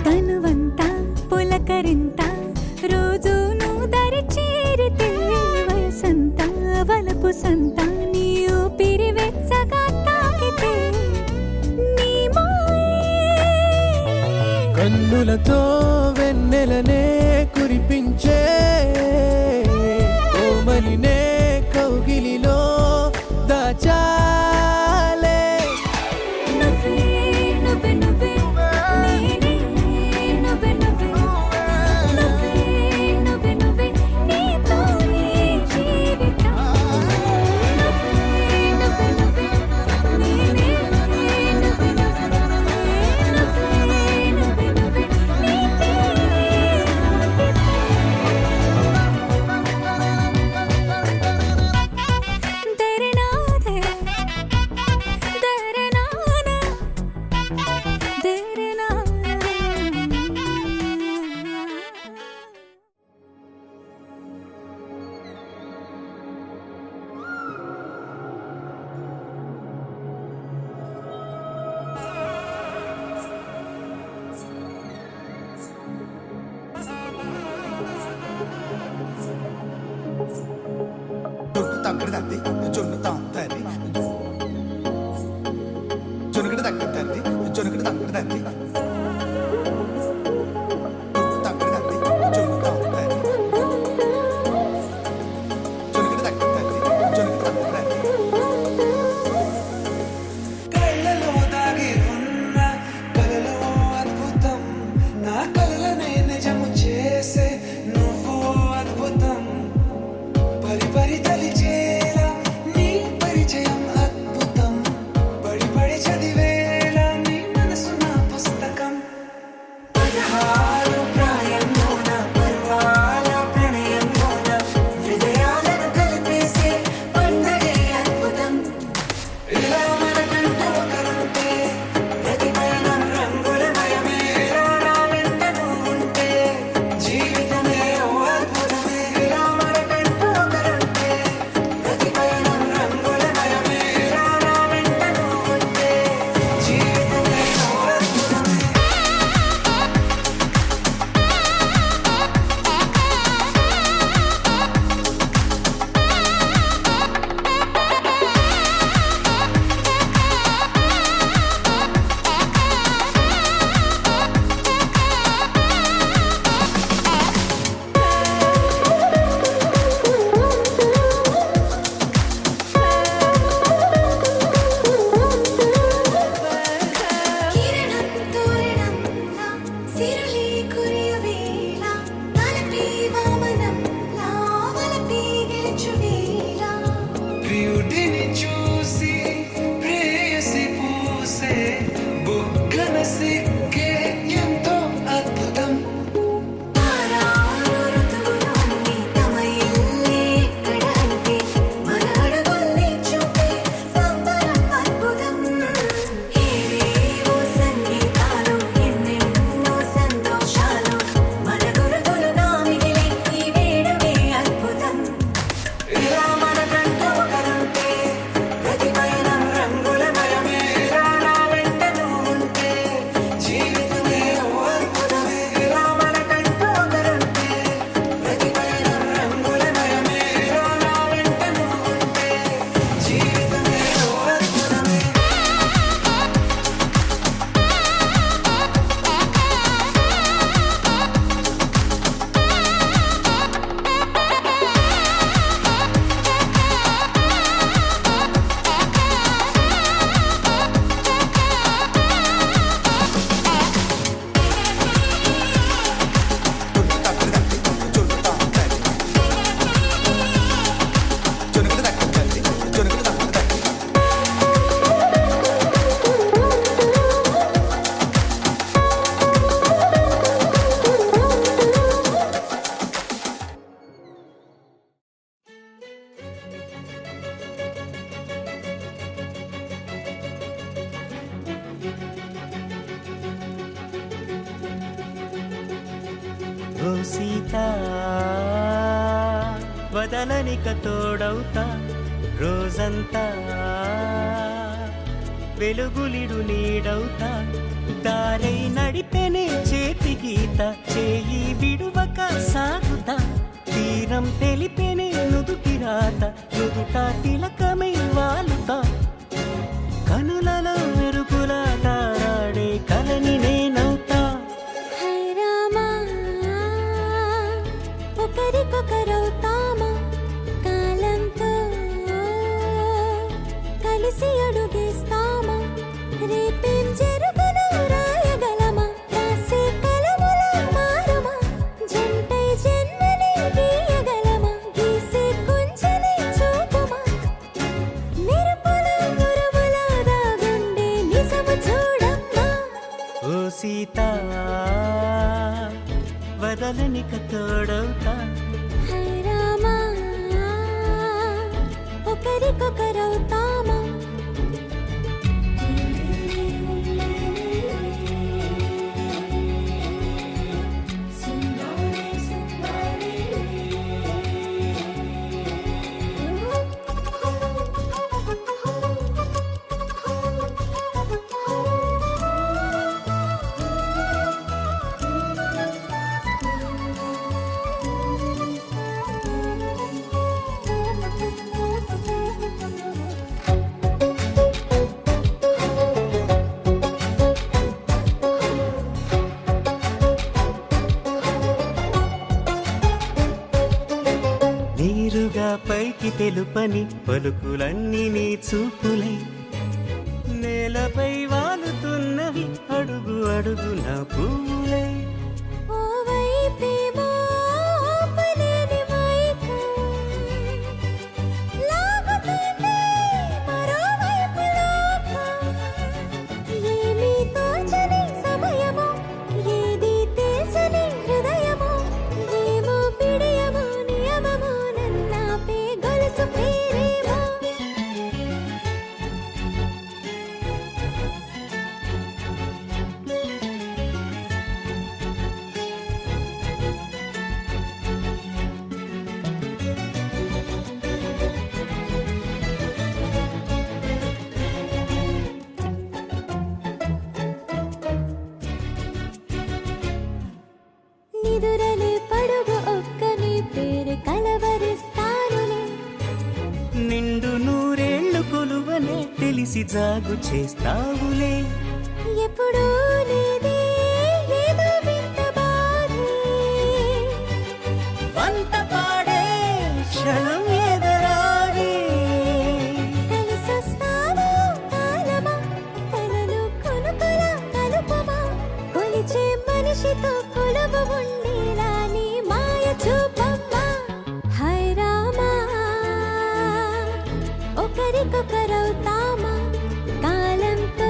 తనువంతా పులకరింత రోజు నువ్వు దరి చేరితే వయసంతా వలపు సంతా నీ ఊపిరి వెచ్చగా తాకితే నీ మాయే కన్నులతో వెన్నెలనే కురిపించే కోమలినే కౌగిలిలో దాచాలే నువ్వే నువ్వే నువ్వే నేనే నువ్వే నువ్వే నువ్వే నువ్వే నువ్వే నీతోనే జీవితం నువ్వే నువ్వే నువ్వే నేనే నువ్వే నువ్వే నువ్వే నువ్వే నువ్వే నీకేనే అంకితం దరినాదే దరినానా దరినానా జొన్ను తగ్గడి తద్ది జొన్ను తాంతది జొనుగడి తగ్గడి తద్ది జొనుగడి తగ్గడి తద్ది జొన్ను తగ్గడి తద్ది జొన్ను తాంతది జొనుగడి తగ్గడి తద్ది జొనుగడి తగ్గడి తద్ది కళ్ళలో దాగి ఉన్న కలలో అద్భుతం నా కలలనే నిజము చేసే నువ్వు అద్భుతం పరి పరి తలిచేలా నీ పరిచయం అద్భుతం సిగ్గే ఎంతో అద్భుతం. ఇలా మనకంటూ ఒకరుంటే ప్రతి పయనం రంగులమయమే. ఇలా నా వెంట నువ్వు ఉంటే జీవితమే ఓ అద్భుతమే. ఇలా మనకంటూ ఒకరుంటే ప్రతి పయనం రంగులమయమే. ఇలా నా వెంట నువ్వు ఉంటే జీవితమే ఓ అద్భుతమే. ఓ సీత వదలనిక తోడవుతా రోజంతా వెలుగులిడు నీడవుతా దారై నడిపెనే చేతి గీత చేయి విడువక సాగుతా తీరం తెలిపెనే నుదుటి రాత నుదుట తిలకమై వాలుతా కనులలో మెరుపులా తారాడే కలని నేనవుతా. హై రామా ఒకరికొకరవుతామా కాలంతో కలిసి అడుగేస్తామా రేపేం జరుగునో రాయగలమా రాసే కలముల మారమా జంటై జన్మని గీయగలమా గీసే కొంచెని చూపుమా మెరుపుల మురుముల దాగుండే నిజము చూడమ్మా. ఓ సీత వదలనిక తోడవుతా హై రామా ఒకరికొకరవుతామా నీరుగా పైకి తెలుపని పలుకులన్నీ నీ చూపులై నేలపై వాలుతున్నవి అడుగు అడుగు నా పూలై. ఓ వైపేమో ఆపలేని మైకం లాగుతుంది మరోవైపు లోకం ఏమీ తోచని సమయమో ఏది తేల్చని హృదయమో ఏమో పిడియమో నియమమో నన్నాపే గొలుసు పేరేమో. నిదురలే పడుగు ఒక్క నీ పేరు కలవరిస్తానులే నిండు నూరేళ్లు కొలువనే తెలిసి జాగు చేస్తావులే. ఎప్పుడూ లేదే ఏదో వింత బాధే వంత పాడే క్షణం ఎదరాడే కలిసొస్తావో కాలమా కలలు కొనుకల కలుపమా కొలిచే మనిషితో కొలువు ఉండేలా నీ మాయ చూపమ్మా. హై రామా ఒకరికొకరవుతామా కాలంతో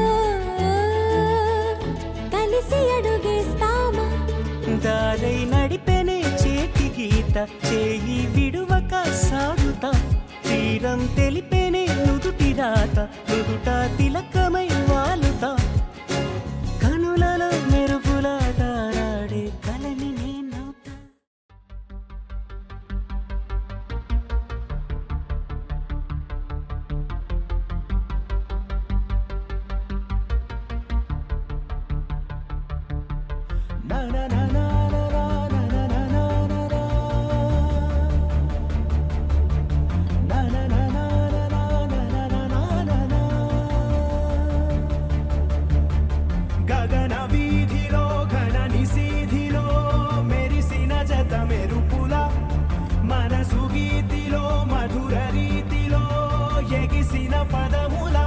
వెంట చేయి విడువక సాగుతా తీరం తెలిపేనే నుదుటి రాత నుదుట తిలకమై వాలుతా కనులలో మెరుపులా తారాడే కలని నేనవుతా na na na na na na na na na na na na na గగన వీధిలో ఘన నిశీధిలో మెరిసిన జత మెరుపుల మనసు గీతిలో మధుర రీతిలో ఎగిసిన పదముల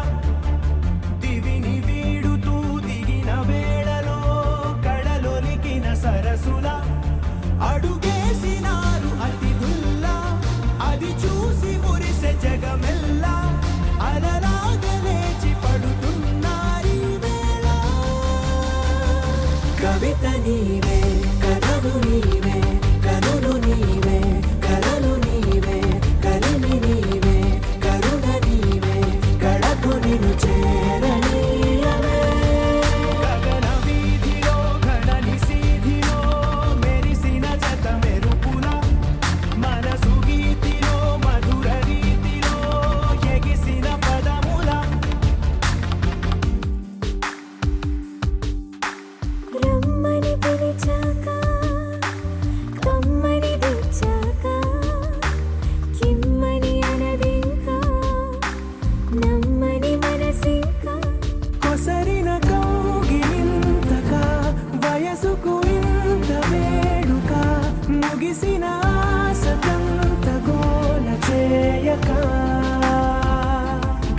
దివిని వీడుతూ దిగిన వేళలో కడలొలికిన సరసుల అడుగేసినారు అతిథుల్లా అది చూసి మురిసె జగమెల్లా అలలాగా లేచి పడుతున్నారీ వేళ కవిత నీవే కథలు నీవే కనులు నీవే కలలు నీవే కలిమి నీవే కరుణ నీవే కడకు నిన్ను చేరనీయవే గగన వీధిలో ఘన నిశీధిలో మెరిసిన జత మెరుపుల మనసు గీతిలో మధుర రీతిలో ఎగిసిన పదముల రమ్మని పిలిచాక కమ్మని తెచ్చాక కిమ్మని అనదింకా నమ్మని మనసింకా కొసరిన కౌగిలింతగా వయసుకు ఇంత వేడుక ముగిసిన ఆశతంత గోల చేయక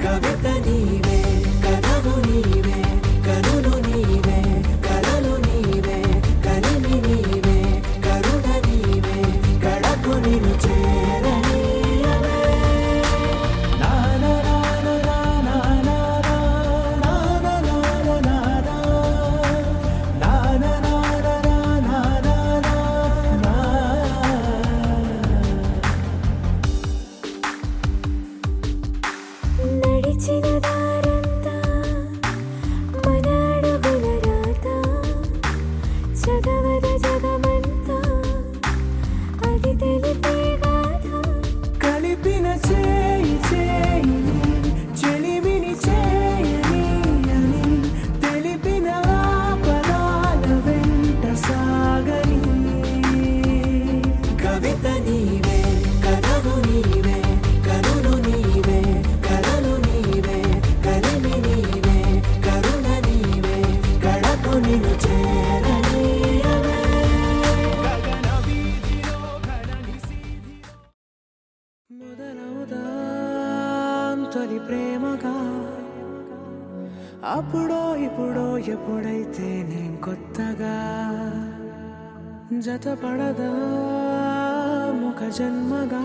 కవిత నీవే కథలు నీవే కనులు నీవే కలలు నీవే కలిమి నీవే కరుణ నీవే కడకు నిన్ను చేరనీయవే నా నా నా నా నా నా నా నా నా నా నా నడిచిన దారంతా మన అడుగుల రాత చదవద జగమంతా అది తెలిపే గాథ కలిపిన చేయి చేయిని చెలిమిని చేయని అని తెలిపిన పదాల వెంట సాగని కవిత నీవే కథలు నీవే కనులు నీవే కలలు నీవే కలిమి నీవే కరుణ నీవే కడకు నిన్ను చేరనీయవే గగన వీధిలో ఘన నిశీధిలో మొదలవుదాం తొలి ప్రేమగా అప్పుడో ఇప్పుడో ఎప్పుడైతే నేను కొత్తగా జతపడదా ముఖ జన్మగా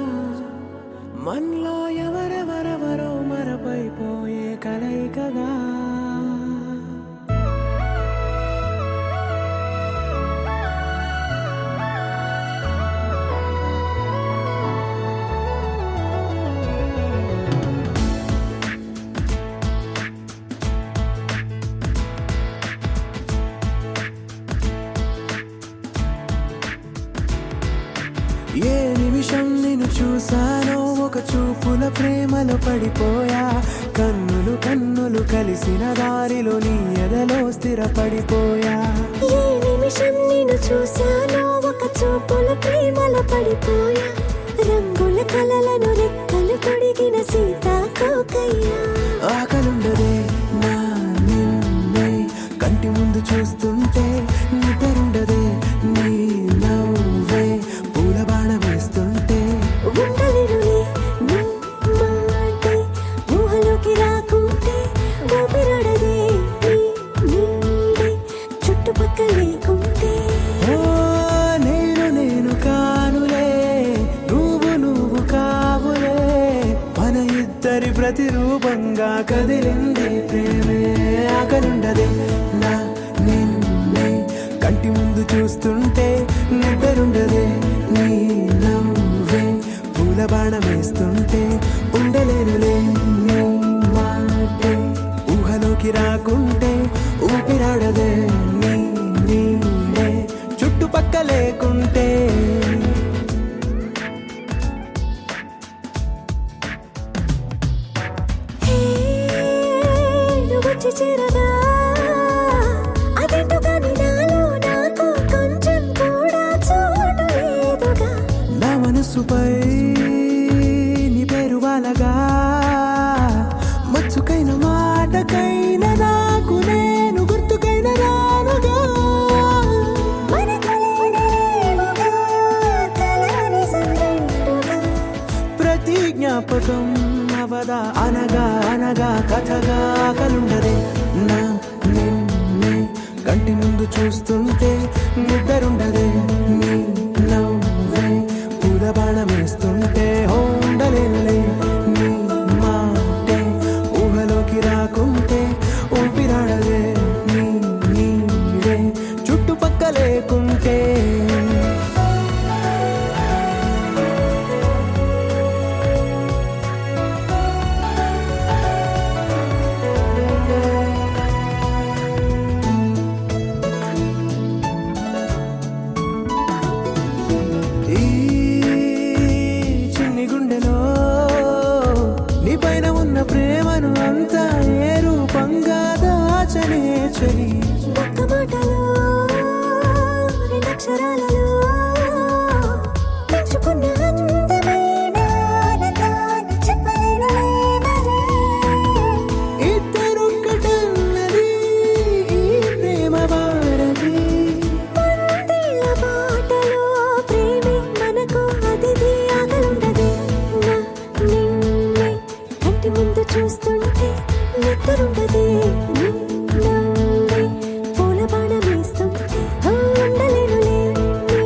మనలో ఎవరెవరెవరో మరపైపోయే కలయికగా ఏ నిమిషం నిన్ను చూసానో ఒక చూపుల ప్రేమలో పడిపోయా కన్నులు కన్నులు కలిసిన దారిలో నీ ఎదలో స్థిరపడిపోయా ఏ నిమిషం నిన్ను చూశానో ఒక చూపుల ప్రేమలో పడిపోయా రంగుల కలలను రెక్కలు తొడిగిన సీతాకోకయ్యా ఆకలుండదే నా నిన్నే కంటి ముందు చూస్తుంటే నిద్రుండదే నీ నవ్వే పూల బాణ వేస్తుంటే ఉండలేనులే నీ మాటే ఊహలోకి రాకుంటే ఊపిరాడదే నీ నీడే చుట్టుపక్కల లేకుంటే ఓ నేను కానులే నువ్వు కావులే మన ఇద్దరి ప్రతిరూపంగా కదిలిందే ప్రేమే ఆకలుండదే నా నిన్నే కంటి ముందు చూస్తుంటే నిద్రుండదే నీ నవ్వు వేస్తుంటే ఉండలేనులే నీ మాటే ఊహలోకి రాకుంటే ఊపిరాడదే నీ నీడే చుట్టుపక్క లేకుంటే వచ్చి చేరగా అదేంటో కానీ నాలో నాకు కొంచెం కూడా చోటు లేదుగా నా మనసుపై నీ పేరు వాలగా మచ్చుకైన మాటకైన నాకు నేను గుర్తుకైన రానుగా మనకలేనిలేవుగా కలని సంగంటుగా ప్రతి జ్ఞాపకం అవదా అనగా అనగా కథగా కలుండదే నా నిన్నే కంటి ముందు చూస్తుంటే నిద్రుండదే నీ నవ్వే పూల బాణం వేస్తుంటే ఉండలేనులే నీ మాటే ఊహలోకి రాకుంటే ఊపిరాడదే నీ నీడే చుట్టుపక్క లేకుంటే ఈ చిన్ని గుండెలో నీ పైన ఉన్న ప్రేమను అంతా ఏ రూపంగా దాచనే చలి ఒక్క మాటలో రెండక్షరాలలో పెంచుకున్న అందమైన ఆనందాన్ని చెప్పలేనులే మరి. ఇద్దరొక్కటన్నది ఈ ప్రేమ భారతి పందిళ్ళ బాటలో ప్రేమే మనకు అతిథి ఆగలుండదు నా నిన్నే కంటి ముందు చూస్తుంటే నిద్రుండదే నీ నవ్వే పూల బాణం వేస్తుంటే ఉండలేనులే నీ